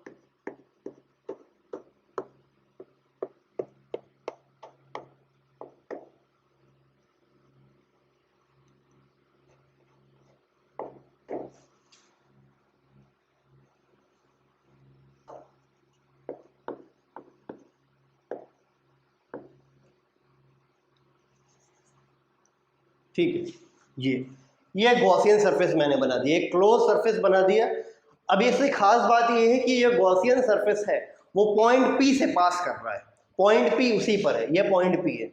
ठीक है, ये गॉसियन सरफेस मैंने बना दिया, एक क्लोज सरफेस बना दिया। अब इससे खास बात ये है कि ये गॉसियन सरफेस है वो पॉइंट P से पास कर रहा है, पॉइंट P उसी पर है, ये पॉइंट P है,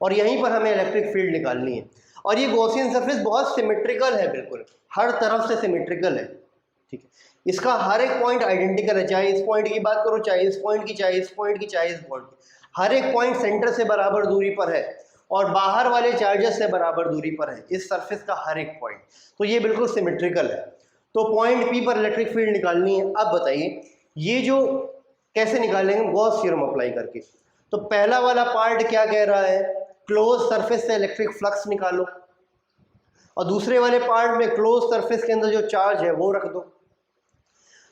और यहीं पर हमें इलेक्ट्रिक फील्ड निकालनी है। और ये गॉसियन सरफेस बहुत सिमेट्रिकल है, बिल्कुल हर तरफ से सिमेट्रिकल है। ठीक है, इसका हर एक पॉइंट आइडेंटिकल है, चाहे इस पॉइंट की बात करो, चाहे इस पॉइंट की, चाहे इस पॉइंट की, चाहे इस पॉइंट की, हर एक पॉइंट सेंटर से बराबर दूरी पर है और बाहर वाले चार्जेस से बराबर दूरी पर है इस सरफेस का हर एक पॉइंट। तो ये बिल्कुल सिमेट्रिकल है। तो पॉइंट P पर इलेक्ट्रिक फील्ड निकालनी है। अब बताइए ये जो कैसे निकालेंगे, गॉस थ्योरम अप्लाई करके। तो पहला वाला पार्ट क्या कह रहा है, क्लोज सरफेस से इलेक्ट्रिक फ्लक्स निकालो, और दूसरे वाले पार्ट में क्लोज सरफेस के अंदर जो चार्ज है वो रख दो।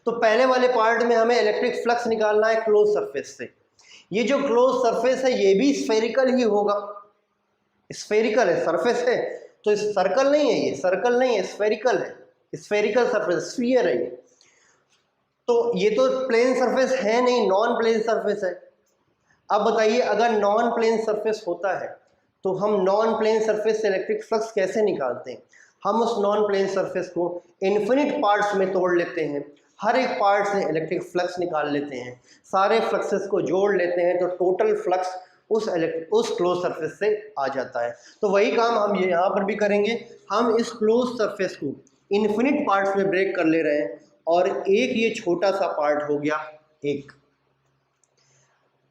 तो पहले वाले पार्ट में हमें इलेक्ट्रिक फ्लक्स निकालना है क्लोज सरफेस से। ये जो क्लोज सरफेस है ये भी स्फेरिकल ही होगा, स्फेरिकल है, सरफेस है तो सर्कल नहीं है, ये सर्कल नहीं है, स्फेरिकल है, स्फेरिकल सरफेस, स्फीयर है ये। तो ये तो प्लेन सरफेस है नहीं, नॉन प्लेन सरफेस है। अब बताइए अगर नॉन प्लेन सरफेस होता है तो हम नॉन प्लेन सरफेस से इलेक्ट्रिक फ्लक्स कैसे निकालते हैं। हम उस नॉन प्लेन सरफेस को इन्फिनिट पार्ट्स में तोड़ लेते हैं, हर एक पार्ट से इलेक्ट्रिक फ्लक्स निकाल लेते हैं, सारे फ्लक्सेस को जोड़ लेते हैं, तो टोटल फ्लक्स उस क्लोज सरफेस से आ जाता है। तो वही काम हम ये यहाँ पर भी करेंगे, हम इस क्लोज सरफेस को इन्फिनिट पार्ट्स में ब्रेक कर ले रहे हैं, और एक ये छोटा सा पार्ट हो गया एक।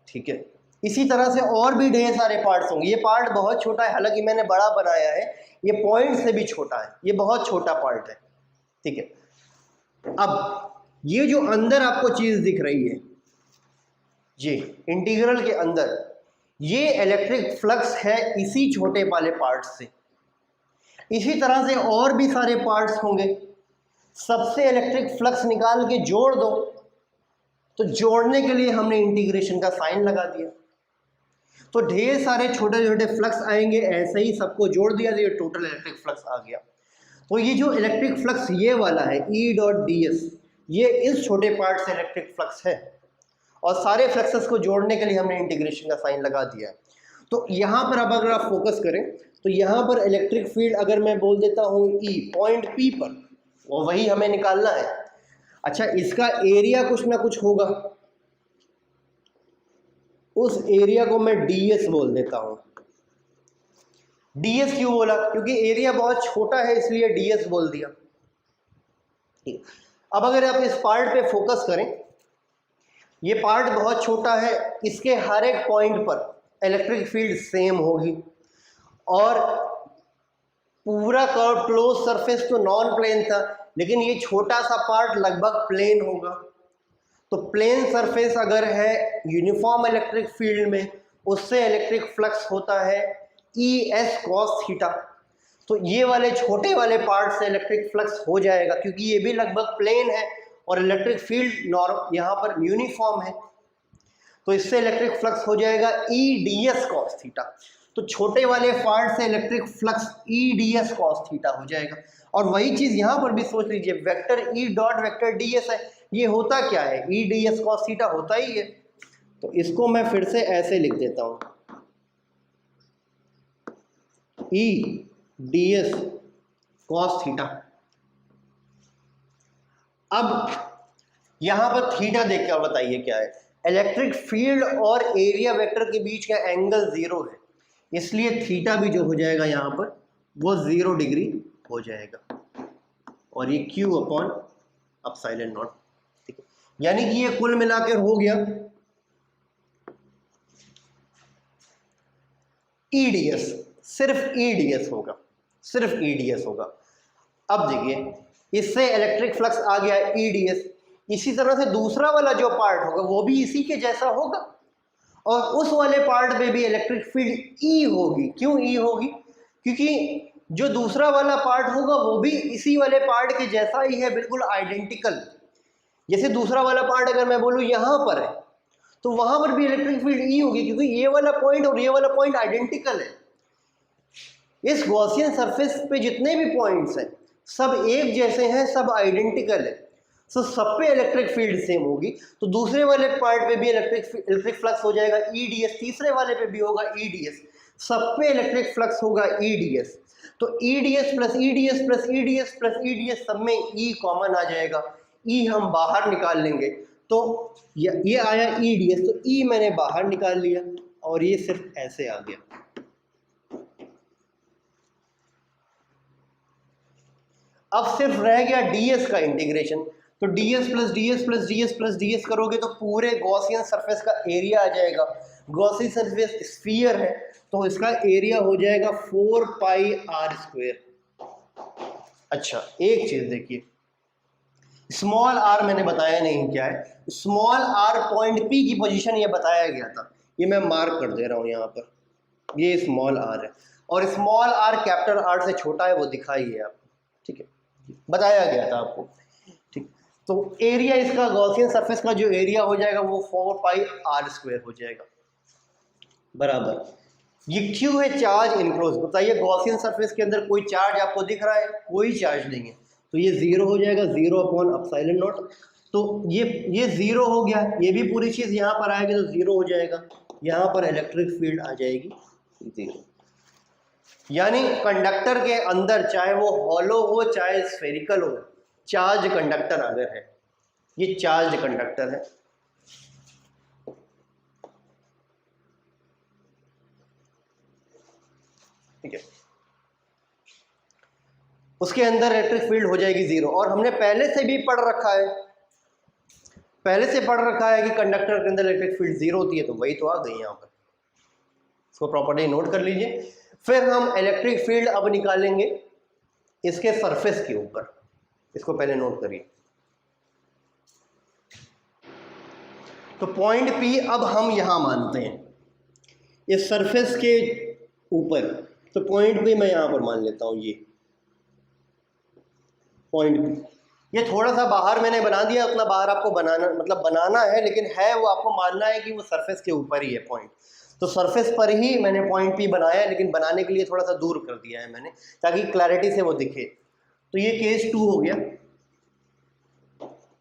ठीक है, इसी तरह से और भी ढेर सारे पार्ट्स होंगे। ये पार्ट बहुत छोटा है, हालांकि मैंने बड़ा बनाया है, ये पॉइंट से भी छोटा है, ये बहुत छोटा पार्ट है। ठीक है, अब ये जो अंदर आपको चीज दिख रही है, ये इंटीग्रल के अंदर ये इलेक्ट्रिक फ्लक्स है इसी छोटे वाले पार्ट से। इसी तरह से और भी सारे पार्ट्स होंगे, सबसे इलेक्ट्रिक फ्लक्स निकाल के जोड़ दो। तो जोड़ने के लिए हमने इंटीग्रेशन का साइन लगा दिया, तो ढेर सारे छोटे छोटे फ्लक्स आएंगे, ऐसे ही सबको जोड़ दिया तो ये टोटल इलेक्ट्रिक फ्लक्स आ गया। तो ये जो इलेक्ट्रिक फ्लक्स ये वाला है E.ds, ये इस छोटे पार्ट से इलेक्ट्रिक फ्लक्स है, और सारे फ्लक्सेस को जोड़ने के लिए हमने इंटीग्रेशन का साइन लगा दिया है। तो यहाँ पर अब अगर आप फोकस करें तो यहाँ पर इलेक्ट्रिक फील्ड अगर मैं बोल देता हूँ E, पॉइंट P पर, और वही हमें निकालना है। अच्छा, इसका एरिया कुछ ना कुछ होगा, उस एरिया को मैं ds बोल देता हूँ। ds क्यों बोला, क्योंकि एरिया बहुत छोटा है इसलिए ds बोल दिया। अब अगर आप इस पार्ट पे फोकस करें, ये पार्ट बहुत छोटा है, इसके हर एक पॉइंट पर इलेक्ट्रिक फील्ड सेम होगी, और पूरा कर्व क्लोज सरफेस तो नॉन प्लेन था, लेकिन ये छोटा सा पार्ट लगभग प्लेन होगा। तो प्लेन सरफेस अगर है यूनिफॉर्म इलेक्ट्रिक फील्ड में, उससे इलेक्ट्रिक फ्लक्स होता है ES cos थीटा। तो ये वाले छोटे वाले पार्ट से इलेक्ट्रिक फ्लक्स हो जाएगा, क्योंकि ये भी लगभग प्लेन है और इलेक्ट्रिक फील्ड नॉर्म यहाँ पर यूनिफॉर्म है, तो इससे इलेक्ट्रिक फ्लक्स हो जाएगा EDS cos थीटा। तो छोटे वाले पार्ट से electric flux EDS cos theta हो जाएगा। और वही चीज यहाँ पर भी सोच लीजिए, vector E dot vector ds है, ये होता क्या है, EDS cos थीटा होता ही है। तो इसको मैं फिर से ऐसे लिख देता हूँ, EDS cos थीटा। अब यहां पर थीटा देख के और बताइए क्या है, इलेक्ट्रिक फील्ड और एरिया वेक्टर के बीच का एंगल 0 है, इसलिए थीटा भी जो हो जाएगा यहां पर वो 0 डिग्री हो जाएगा और ये Q अपॉन एप्सिलॉन नॉट, ठीक है। यानी कि ये कुल मिलाकर हो गया EDS, सिर्फ EDS होगा, सिर्फ EDS होगा। अब देखिए इससे इलेक्ट्रिक फ्लक्स आ गया EDS, इसी तरह से दूसरा वाला जो पार्ट होगा वो भी इसी के जैसा होगा और उस वाले पार्ट में भी इलेक्ट्रिक फील्ड E होगी। क्यों E होगी? क्योंकि जो दूसरा वाला पार्ट होगा वो भी इसी वाले पार्ट के जैसा ही है, बिल्कुल आइडेंटिकल। जैसे दूसरा वाला पार्ट अगर मैं बोलूँ यहाँ पर है तो वहां पर भी इलेक्ट्रिक फील्ड E होगी, क्योंकि ये वाला पॉइंट और ये वाला पॉइंट आइडेंटिकल है। इस गॉसियन सरफेस पे जितने भी पॉइंट्स हैं सब एक जैसे हैं, सब आइडेंटिकल है, तो सब पे इलेक्ट्रिक फील्ड सेम होगी। तो दूसरे वाले पार्ट पे भी इलेक्ट्रिक फ्लक्स हो जाएगा EDS, तीसरे वाले पे भी होगा EDS, सब पे इलेक्ट्रिक फ्लक्स होगा EDS। तो EDS plus EDS plus EDS plus EDS सब में E कॉमन आ जाएगा, E हम बाहर निकाल लेंगे तो ये आया EDS, तो E मैंने बाहर निकाल लिया और ये सिर्फ ऐसे आ गया। अब सिर्फ रह गया DS का इंटीग्रेशन, तो DS plus DS plus DS plus DS करोगे तो पूरे गॉसियन सरफेस का एरिया आ जाएगा। गॉसियन सरफेस स्फीयर है तो इसका एरिया हो जाएगा 4 पाई r स्क्वायर। अच्छा एक चीज देखिए, स्मॉल r मैंने बताया नहीं क्या है, स्मॉल r पॉइंट P की पोजीशन ये बताया गया था, ये मैं मार्क कर दे रहा हूँ यहाँ पर, ये स्मॉल r है और स्मॉल r कैपिटल R से छोटा है, वो दिखाई है आप, ठीक है, बताया गया था आपको, ठीक। तो एरिया इसका गॉसियन सरफेस का जो एरिया हो जाएगा वो 4 पाई r स्क्वायर हो जाएगा बराबर। ये Q है चार्ज इनक्लोज। बताइए गॉसियन सरफेस के अंदर कोई चार्ज आपको दिख रहा है? कोई चार्ज नहीं है, तो ये 0 हो जाएगा, 0 अपॉन एप्सिलॉन नॉट। तो ये 0 हो गया, ये भी पूरी चीज़ यहाँ पर आएगी तो 0 हो जाएगा, यहाँ पर इलेक्ट्रिक फील्ड आ जाएगी 0। यानी कंडक्टर के अंदर चाहे वो हॉलो हो चाहे स्फेरिकल हो, चार्ज कंडक्टर अगर है, ये चार्ज कंडक्टर है, ठीक है, उसके अंदर इलेक्ट्रिक फील्ड हो जाएगी 0। और हमने पहले से भी पढ़ रखा है, पहले से पढ़ रखा है कि कंडक्टर के अंदर इलेक्ट्रिक फील्ड 0 होती है, तो वही तो आ गई यहाँ पर, इसको प्रॉपर्टी नोट कर लीजिए। फिर हम इलेक्ट्रिक फील्ड अब निकालेंगे इसके सरफेस के ऊपर, इसको पहले नोट करिए। तो पॉइंट P अब हम यहां मानते हैं इस सरफेस के ऊपर, तो पॉइंट P मैं यहां पर मान लेता हूं, ये पॉइंट P, ये थोड़ा सा बाहर मैंने बना दिया, उतना बाहर आपको बनाना मतलब बनाना है, लेकिन है वो आपको मानना है कि वो सरफेस के ऊपर ही है पॉइंट। तो सरफेस पर ही मैंने पॉइंट P बनाया है, लेकिन बनाने के लिए थोड़ा सा दूर कर दिया है मैंने ताकि क्लैरिटी से वो दिखे। तो ये केस 2 हो गया।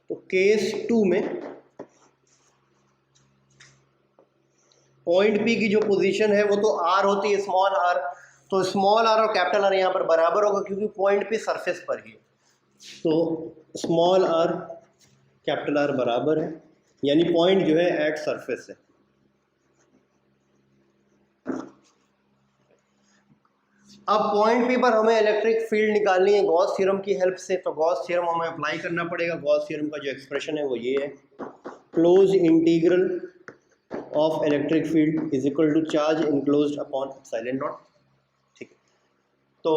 तो केस 2 में पॉइंट P की जो पोजीशन है वो तो R होती है, स्मॉल r, तो स्मॉल r और कैपिटल R यहाँ पर बराबर होगा क्योंकि पॉइंट P सरफेस पर ही है। तो स्मॉल r कैपिटल R बराबर है, यानी पॉइंट जो है एट सरफेस है। अब पॉइंट P पर हमें इलेक्ट्रिक फील्ड निकालनी है गॉस थ्योरम की हेल्प से, तो गॉस थ्योरम हमें अप्लाई करना पड़ेगा। गॉस थ्योरम का जो एक्सप्रेशन है वो ये है, close integral of electric field is equal to charge enclosed upon epsilon naught, ठीक है। तो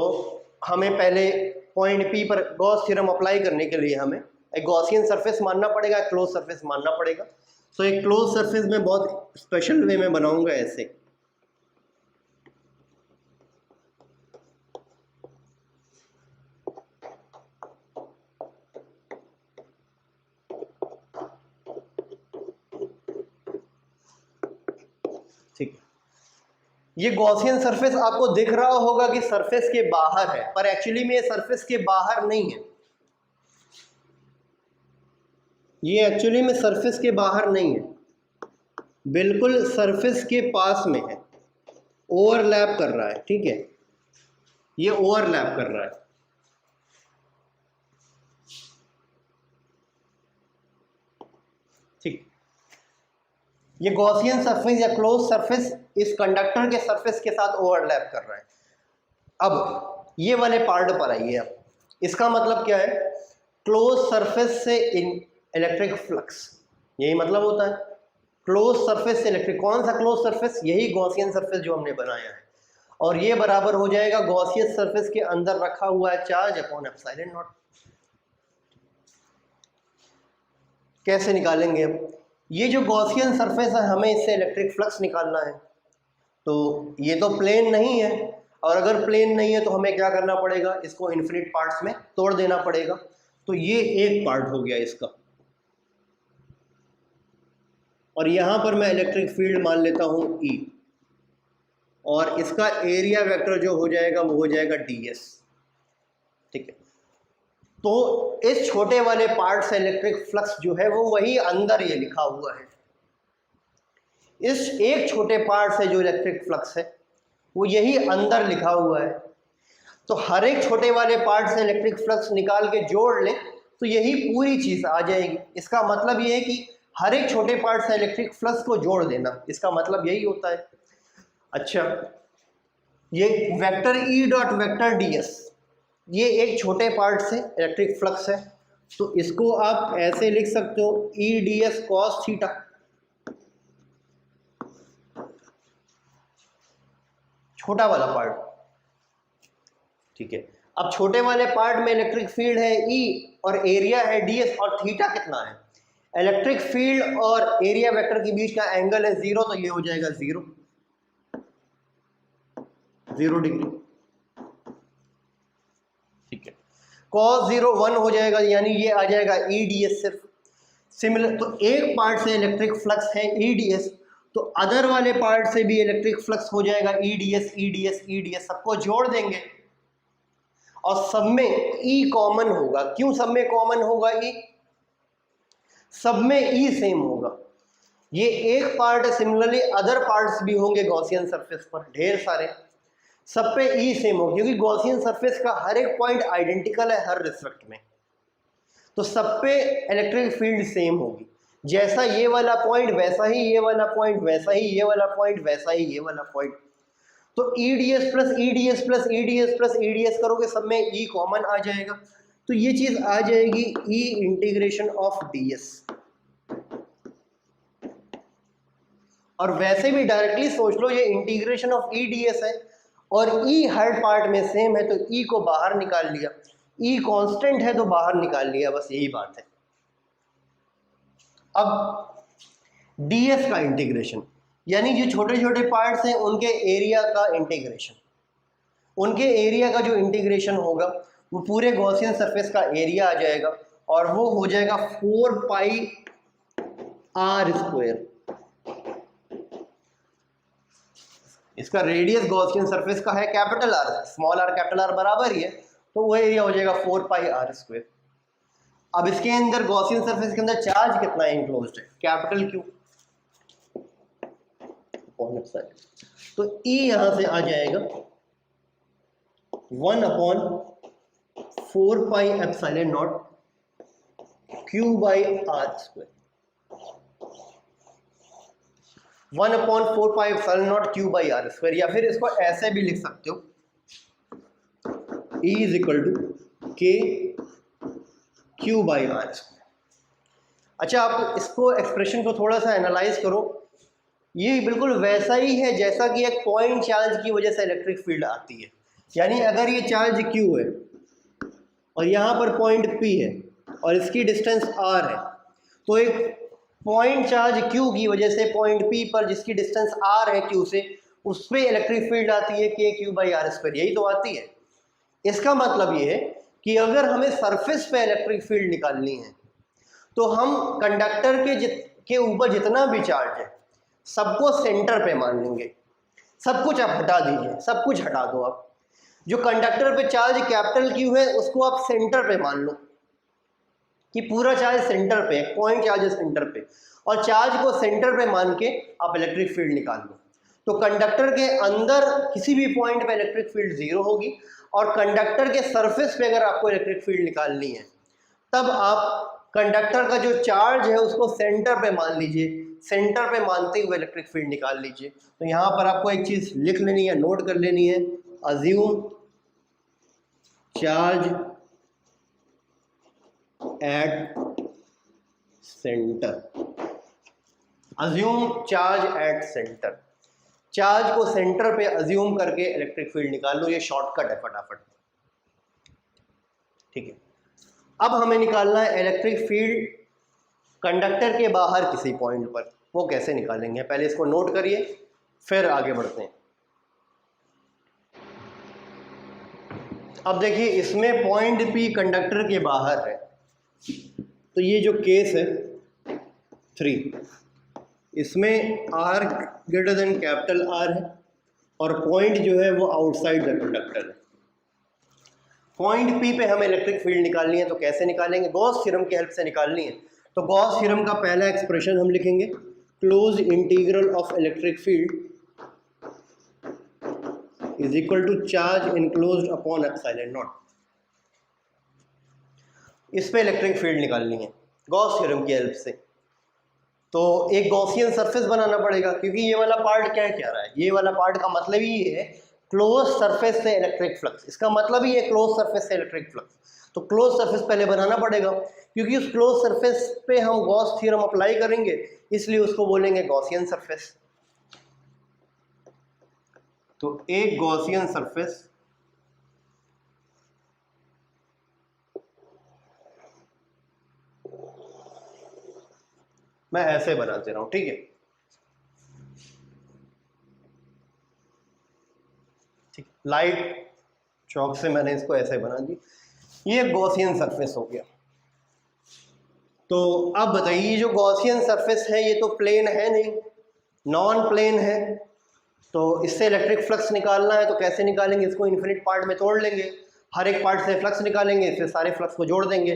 हमें पहले पॉइंट P पर गॉस थ्योरम अप्लाई करने के लिए हमें एक गॉसियन सरफेस मानना पड़ेगा, क्लोज सरफेस मानना पड़ेगा। तो एक क्लोज सरफेस में बहुत स्पेशल वे में बनाऊंगा ऐसे, ठीक है। ये गॉसियन सरफेस आपको दिख रहा होगा कि सरफेस के बाहर है, पर एक्चुअली में ये सरफेस के बाहर नहीं है, ये एक्चुअली में सरफेस के बाहर नहीं है, बिल्कुल सरफेस के पास में है, ओवरलैप कर रहा है, ठीक है, ये ओवरलैप कर रहा है। ठीक, ये गॉसियन सरफेस या क्लोज सरफेस इस कंडक्टर के सरफेस के साथ ओवरलैप कर रहा है। अब ये वाले पार्ट पर आइए आप। इसका मतलब क्या है, क्लोज सरफेस से इलेक्ट्रिक फ्लक्स, यही मतलब होता है क्लोज सरफेस से इलेक्ट्रिक। कौन सा क्लोज सरफेस? यही गॉसियन सरफेस जो हमने बनाया है, और ये बराबर हो जाएगा गॉसियन सरफेस के अंदर रखा हुआ है चार्ज अपॉन एप्सिलॉन नॉट। कैसे निकालेंगे अब? ये जो गॉसियन सरफेस है हमें इससे इलेक्ट्रिक फ्लक्स निकालना है, तो ये तो प्लेन नहीं है, और अगर प्लेन नहीं है तो हमें क्या करना पड़ेगा, इसको इन्फिनिट पार्ट्स में तोड़ देना पड़ेगा। तो ये एक पार्ट हो गया इसका, और यहां पर मैं इलेक्ट्रिक फील्ड मान लेता हूं E, और इसका एरिया वेक्टर जो हो जाएगा वो हो जाएगा ds। ठीक है, तो इस छोटे वाले पार्ट से इलेक्ट्रिक फ्लक्स जो है वो वही अंदर ये लिखा हुआ है। इस एक छोटे पार्ट से जो इलेक्ट्रिक फ्लक्स है वो यही अंदर लिखा हुआ है। तो हर एक छोटे वाले पार्ट से इलेक्ट्रिक फ्लक्स निकाल के जोड़ लें तो यही पूरी चीज आ जाएगी। इसका मतलब ये है कि हर एक छोटे पार्ट से इलेक्ट्रिक फ्लक्स को जोड़ देना, इसका मतलब यही होता है। अच्छा, ये vector E dot vector ds, ये एक छोटे पार्ट से इलेक्ट्रिक फ्लक्स है, तो इसको आप ऐसे लिख सकते हो E ds cos थीटा। छोटा वाला पार्ट, ठीक है। अब छोटे वाले पार्ट में इलेक्ट्रिक फील्ड है E और एरिया है ds, और थीटा कितना है? इलेक्ट्रिक फील्ड और एरिया वेक्टर के बीच का एंगल है 0, तो ये हो जाएगा 0 डिग्री। ठीक है, cos 0 1 हो जाएगा, यानी ये आ जाएगा E ds सिर्फ। सिमिलर, तो एक पार्ट से इलेक्ट्रिक फ्लक्स है E ds, तो अदर वाले पार्ट से भी इलेक्ट्रिक फ्लक्स हो जाएगा E ds, E ds, E ds, सबको जोड़ देंगे और सब में E कॉमन होगा। क्यों सब में कॉमन होगा E? सब में E सेम होगा। ये एक पार्ट है, सिमिलरली अदर पार्ट्स भी होंगे गॉसियन सरफेस पर ढेर सारे, सब पे E सेम होगा, क्योंकि गॉसियन सरफेस का हर एक पॉइंट आइडेंटिकल है हर रिस्पेक्ट में, तो सब पे इलेक्ट्रिक फील्ड सेम होगी। जैसा ये वाला पॉइंट वैसा ही ये वाला पॉइंट, वैसा ही ये वाला पॉइंट, वैसा ही ये वाला पॉइंट। तो EDS plus EDS plus EDS plus EDS करोगे, सब में E कॉमन आ जाएगा, तो ये चीज आ जाएगी E इंटीग्रेशन ऑफ ds। और वैसे भी डायरेक्टली सोच लो, ये इंटीग्रेशन ऑफ EDS है और E हर पार्ट में सेम है, तो E को बाहर निकाल लिया, E कांस्टेंट है तो बाहर निकाल लिया, बस यही बात है। अब ds का इंटीग्रेशन, यानी जो छोटे छोटे पार्ट्स हैं उनके एरिया का इंटीग्रेशन, उनके एरिया का जो इंटीग्रेशन होगा वो पूरे गॉसियन सरफेस का एरिया आ जाएगा, और वो हो जाएगा 4 पाई r स्क्वायर। इसका रेडियस गॉसियन सरफेस का है capital R, small r capital R बराबर ही है, तो वो एरिया हो जाएगा 4 पाई r स्क्वायर। अब इसके अंदर गॉसियन सरफेस के अंदर चार्ज कितना इंक्लोज्ड है? Capital Q। तो E यहां से आ जाएगा 1/4 pi epsilon naught Q by r square. 1/4 pi epsilon naught Q by r square, या फिर इसको ऐसे भी लिख सकते हो, E is equal to K Q by r square. अच्छा, आप इसको एक्सप्रेशन को थोड़ा सा एनालाइज करो, ये बिल्कुल वैसा ही है जैसा कि एक पॉइंट चार्ज की वजह से इलेक्ट्रिक फील्ड आती है। यानी अगर ये चार्ज Q है और यहाँ पर पॉइंट P है और इसकी डिस्टेंस R है, तो एक पॉइंट चार्ज Q की वजह से पॉइंट P पर जिसकी डिस्टेंस R है Q से, उस पर इलेक्ट्रिक फील्ड आती है K Q by R square, यही तो आती है। इसका मतलब ये है कि अगर हमें सरफेस पे इलेक्ट्रिक फील्ड निकालनी है तो हम कंडक्टर के ऊपर जितना भी चार्ज है सबको सेंटर पे मान लेंगे। सब कुछ आप हटा दीजिए, सब कुछ हटा दो आप। जो कंडक्टर पे चार्ज कैपिटल Q है उसको आप सेंटर पे मान लो कि पूरा चार्ज सेंटर पे है, पॉइंट चार्ज है सेंटर पे, और चार्ज को सेंटर पे मान के आप इलेक्ट्रिक फील्ड निकाल लो। तो कंडक्टर के अंदर किसी भी पॉइंट पे इलेक्ट्रिक फील्ड 0 होगी, और कंडक्टर के सरफेस पे अगर आपको इलेक्ट्रिक फील्ड निकालनी है तब आप कंडक्टर का जो चार्ज है उसको सेंटर पे मान लीजिए, सेंटर पे मानते हुए इलेक्ट्रिक फील्ड निकाल लीजिए। तो यहाँ पर आपको एक चीज लिख लेनी है, नोट कर लेनी है, assume charge at centre. Assume charge at centre, charge को सेंटर पे अज्यूम करके इलेक्ट्रिक फील्ड निकाल लो, ये शॉर्टकट है फटाफट। ठीक है, अब हमें निकालना है इलेक्ट्रिक फील्ड कंडक्टर के बाहर किसी पॉइंट पर। वो कैसे निकालेंगे, पहले इसको नोट करिए फिर आगे बढ़ते हैं। अब देखिए इसमें पॉइंट P कंडक्टर के बाहर है, तो ये जो केस है 3, इसमें R greater than capital R है और पॉइंट जो है वो आउटसाइड द कंडक्टर है। पॉइंट P पे हमें इलेक्ट्रिक फील्ड निकालनी है, तो कैसे निकालेंगे, गॉस थ्योरम की हेल्प से निकालनी है। तो गॉस थ्योरम का पहला एक्सप्रेशन हम लिखेंगे, close integral of electric field is equal to charge enclosed upon epsilon naught. इस पे इलेक्ट्रिक फील्ड निकालनी है गॉस थ्योरम की हेल्प से। तो एक गॉसियन सरफेस बनाना पड़ेगा, क्योंकि ये वाला पार्ट क्या कह रहा है, ये वाला पार्ट का मतलब ही ये है क्लोज सरफेस से इलेक्ट्रिक फ्लक्स, इसका मतलब ही है क्लोज सरफेस से इलेक्ट्रिक फ्लक्स। तो क्लोज सरफेस पहले बनाना पड़ेगा, क्योंकि उस क्लोज सरफेस पे हम गॉस थ्योरम अप्लाई करेंगे, इसलिए उसको बोलेंगे गॉसियन सरफेस। तो एक गॉसियन सरफेस मैं ऐसे बनाते रहा हूं, ठीक है। ठीक, लाइट चौक से मैंने इसको ऐसे बना दी, ये गॉसियन सरफेस हो गया। तो अब बताइए, ये जो गॉसियन सरफेस है ये तो प्लेन है नहीं, नॉन प्लेन है, तो इससे इलेक्ट्रिक फ्लक्स निकालना है तो कैसे निकालेंगे, इसको इन्फिनिट पार्ट में तोड़ लेंगे, हर एक पार्ट से फ्लक्स निकालेंगे, इससे सारे फ्लक्स को जोड़ देंगे।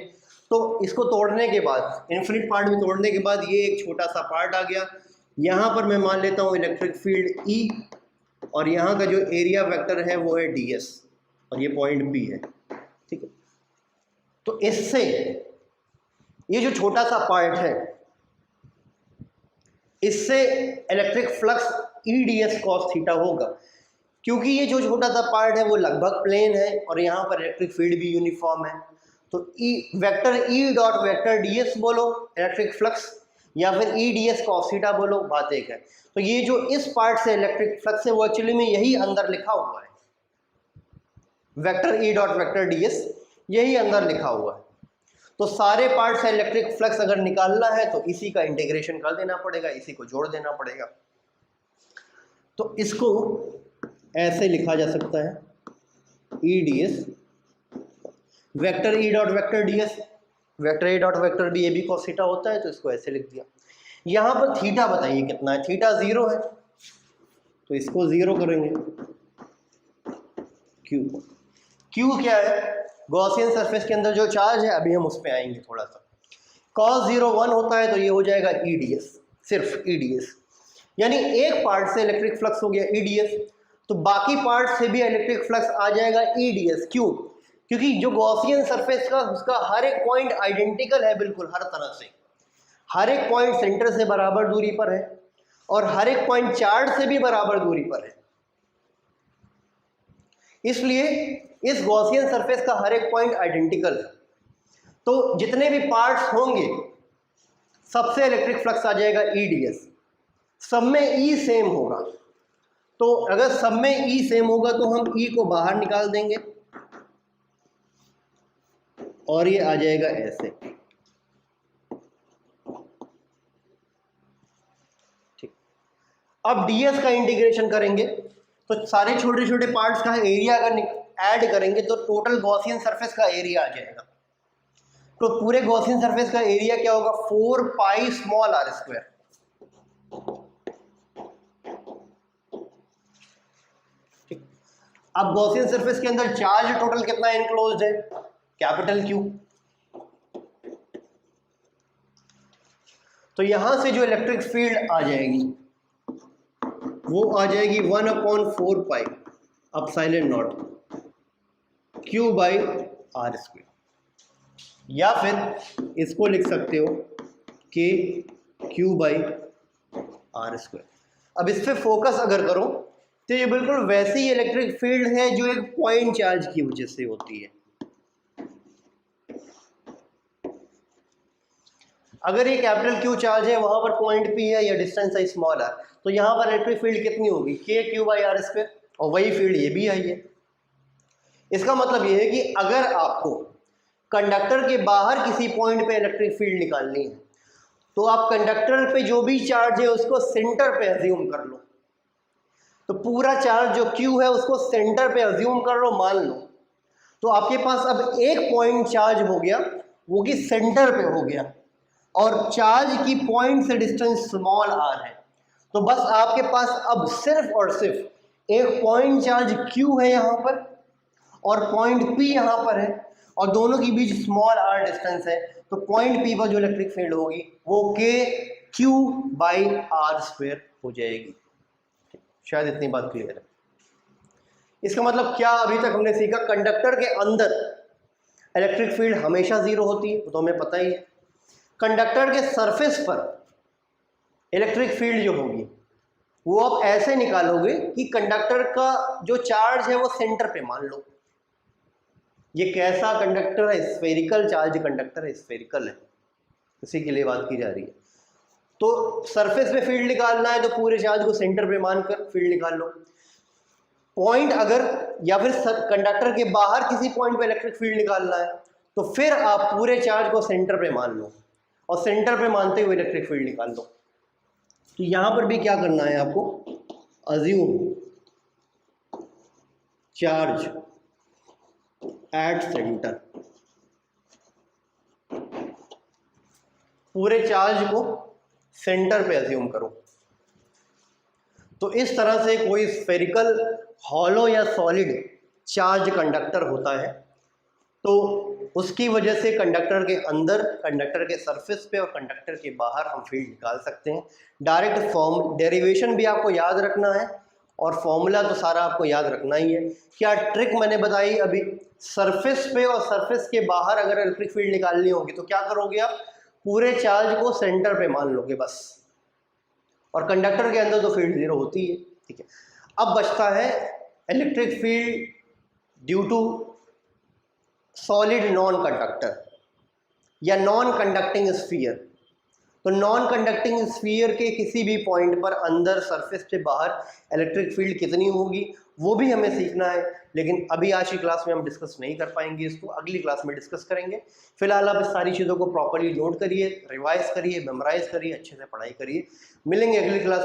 तो इसको तोड़ने के बाद, इन्फिनिट पार्ट में तोड़ने के बाद ये एक छोटा सा पार्ट आ गया, यहाँ पर मैं मान लेता हूँ इलेक्ट्रिक फील्ड E, और यहाँ का जो एरिया वेक्टर है वो है ds, और ये पॉइंट P है, ठीक है। तो इससे ये जो छोटा सा पार्ट है, इससे electric flux EDS cos theta होगा, क्योंकि ये जो छोटा सा पार्ट है वो लगभग प्लेन है और यहाँ पर इलेक्ट्रिक फील्ड भी यूनिफॉर्म है। तो vector E dot vector ds बोलो इलेक्ट्रिक फ्लक्स, या फिर EDS cos थीटा बोलो, बात एक है। तो ये जो इस पार्ट से इलेक्ट्रिक फ्लक्स है वो एक्चुअली में यही अंदर लिखा हुआ है, vector E dot vector ds यही अंदर लिखा हुआ है। तो सारे पार्ट से इलेक्ट्रिक फ्लक्स अगर निकालना है तो इसी का इंटीग्रेशन कर देना पड़ेगा, इसी को जोड़ देना पड़ेगा। तो इसको ऐसे लिखा जा सकता है, EDS vector E dot vector ds, vector E dot vector ds भी cos थीटा होता है, तो इसको ऐसे लिख दिया। यहाँ पर थीटा बताइए कितना है, थीटा 0 है, तो इसको 0 करेंगे। Q क्या है, गॉसियन सरफेस के अंदर जो चार्ज है, अभी हम उस पर आएंगे थोड़ा सा। cos 0 1 होता है, तो ये हो जाएगा EDS, सिर्फ EDS, यानी एक पार्ट से इलेक्ट्रिक फ्लक्स हो गया EDS, तो बाकी पार्ट से भी इलेक्ट्रिक फ्लक्स आ जाएगा EDS। क्यों, क्योंकि जो गॉसियन सरफेस का उसका हर एक पॉइंट आइडेंटिकल है, बिल्कुल हर तरह से, हर एक पॉइंट सेंटर से बराबर दूरी पर है और हर एक पॉइंट चार्ज से भी बराबर दूरी पर है, इसलिए इस गॉसियन सरफेस का हर एक पॉइंट आइडेंटिकल है। तो जितने भी पार्ट्स होंगे सबसे इलेक्ट्रिक फ्लक्स आ जाएगा EDS, सब में E सेम होगा। तो अगर सब में E सेम होगा तो हम E को बाहर निकाल देंगे और ये आ जाएगा ऐसे, ठीक। अब ds का इंटीग्रेशन करेंगे तो सारे छोटे छोटे पार्ट्स का एरिया अगर ऐड करेंगे तो टोटल गॉसियन सरफेस का एरिया आ जाएगा। तो पूरे गॉसियन सरफेस का एरिया क्या होगा, 4 पाई स्मॉल r स्क्वायर। ठीक, अब गॉसियन सरफेस के अंदर चार्ज टोटल कितना इनक्लोज्ड है, कैपिटल Q। तो यहां से जो इलेक्ट्रिक फील्ड आ जाएगी वो आ जाएगी 1/4 pi epsilon naught Q by r square, या फिर इसको लिख सकते हो K Q by r square. अब इस पे फोकस अगर करो तो ये बिल्कुल वैसी इलेक्ट्रिक फील्ड है जो एक पॉइंट चार्ज की वजह से होती है। अगर ये कैपिटल क्यू चार्ज है, वहां पर पॉइंट पी है या डिस्टेंस है स्मॉल आर, तो यहाँ पर इलेक्ट्रिक फील्ड कितनी होगी, के क्यू बाई आर स्क्वायर, और वही फील्ड ये भी आई है। इसका मतलब ये है कि अगर आपको कंडक्टर के बाहर किसी पॉइंट पे इलेक्ट्रिक फील्ड निकालनी है, तो आप कंडक्टर पे जो भी चार्ज है उसको सेंटर पे अज्यूम कर लो। तो पूरा चार्ज जो Q है उसको सेंटर पे अज्यूम कर लो, मान लो। तो आपके पास अब एक पॉइंट चार्ज हो गया, वो कि सेंटर पे हो गया, और चार्ज की पॉइंट से डिस्टेंस स्मॉल r है। तो बस आपके पास अब सिर्फ और सिर्फ एक पॉइंट चार्ज Q है यहाँ पर, और पॉइंट P यहाँ पर है, और दोनों के बीच स्मॉल r डिस्टेंस है। तो पॉइंट P पर जो इलेक्ट्रिक फील्ड होगी वो के क्यू बाई आर स्क्वायर हो जाएगी। शायद इतनी बात क्लियर है। इसका मतलब क्या अभी तक हमने सीखा, कंडक्टर के अंदर इलेक्ट्रिक फील्ड हमेशा जीरो होती है, वो तो हमें पता ही है। कंडक्टर के सरफेस पर इलेक्ट्रिक फील्ड जो होगी वो आप ऐसे निकालोगे कि कंडक्टर का जो चार्ज है वो सेंटर पे मान लो। ये कैसा कंडक्टर है, स्फेरिकल चार्ज कंडक्टर है, स्फेरिकल है, इसी के लिए बात की जा रही है। तो सरफेस पे फील्ड निकालना है तो पूरे चार्ज को सेंटर पे मानकर फील्ड निकाल लो। पॉइंट अगर, या फिर कंडक्टर के बाहर किसी पॉइंट पे इलेक्ट्रिक फील्ड निकालना है तो फिर आप पूरे चार्ज को सेंटर पे मान लो, और सेंटर पे मानते हुए इलेक्ट्रिक फील्ड निकाल लो। तो यहां पर भी क्या करना है आपको, अज्यूम चार्ज एट सेंटर, पूरे चार्ज को सेंटर पे अज्यूम करो। तो इस तरह से कोई स्फेरिकल हॉलो या सॉलिड चार्ज कंडक्टर होता है, तो उसकी वजह से कंडक्टर के अंदर, कंडक्टर के सरफेस पे और कंडक्टर के बाहर हम फील्ड निकाल सकते हैं। डायरेक्ट फॉर्म डेरिवेशन भी आपको याद रखना है, और फॉर्मूला तो सारा आपको याद रखना ही है। क्या ट्रिक मैंने बताई अभी, सरफेस पे और सरफेस के बाहर अगर इलेक्ट्रिक फील्ड निकालनी होगी तो क्या करोगे आप, पूरे चार्ज को सेंटर पे मान लोगे बस, और कंडक्टर के अंदर तो फील्ड जीरो होती है, ठीक है। अब बचता है electric field due to solid non conductor या नॉन कंडक्टिंग स्फीयर। तो नॉन कंडक्टिंग स्फीयर के किसी भी पॉइंट पर अंदर, सरफेस से बाहर इलेक्ट्रिक फील्ड कितनी होगी वो भी हमें सीखना है, लेकिन अभी आज की क्लास में हम डिस्कस नहीं कर पाएंगे, इसको अगली क्लास में डिस्कस करेंगे। फिलहाल आप इस सारी चीज़ों को प्रॉपर्ली नोट करिए, रिवाइज करिए, मेमोराइज करिए, अच्छे से पढ़ाई करिए। मिलेंगे अगली क्लास में।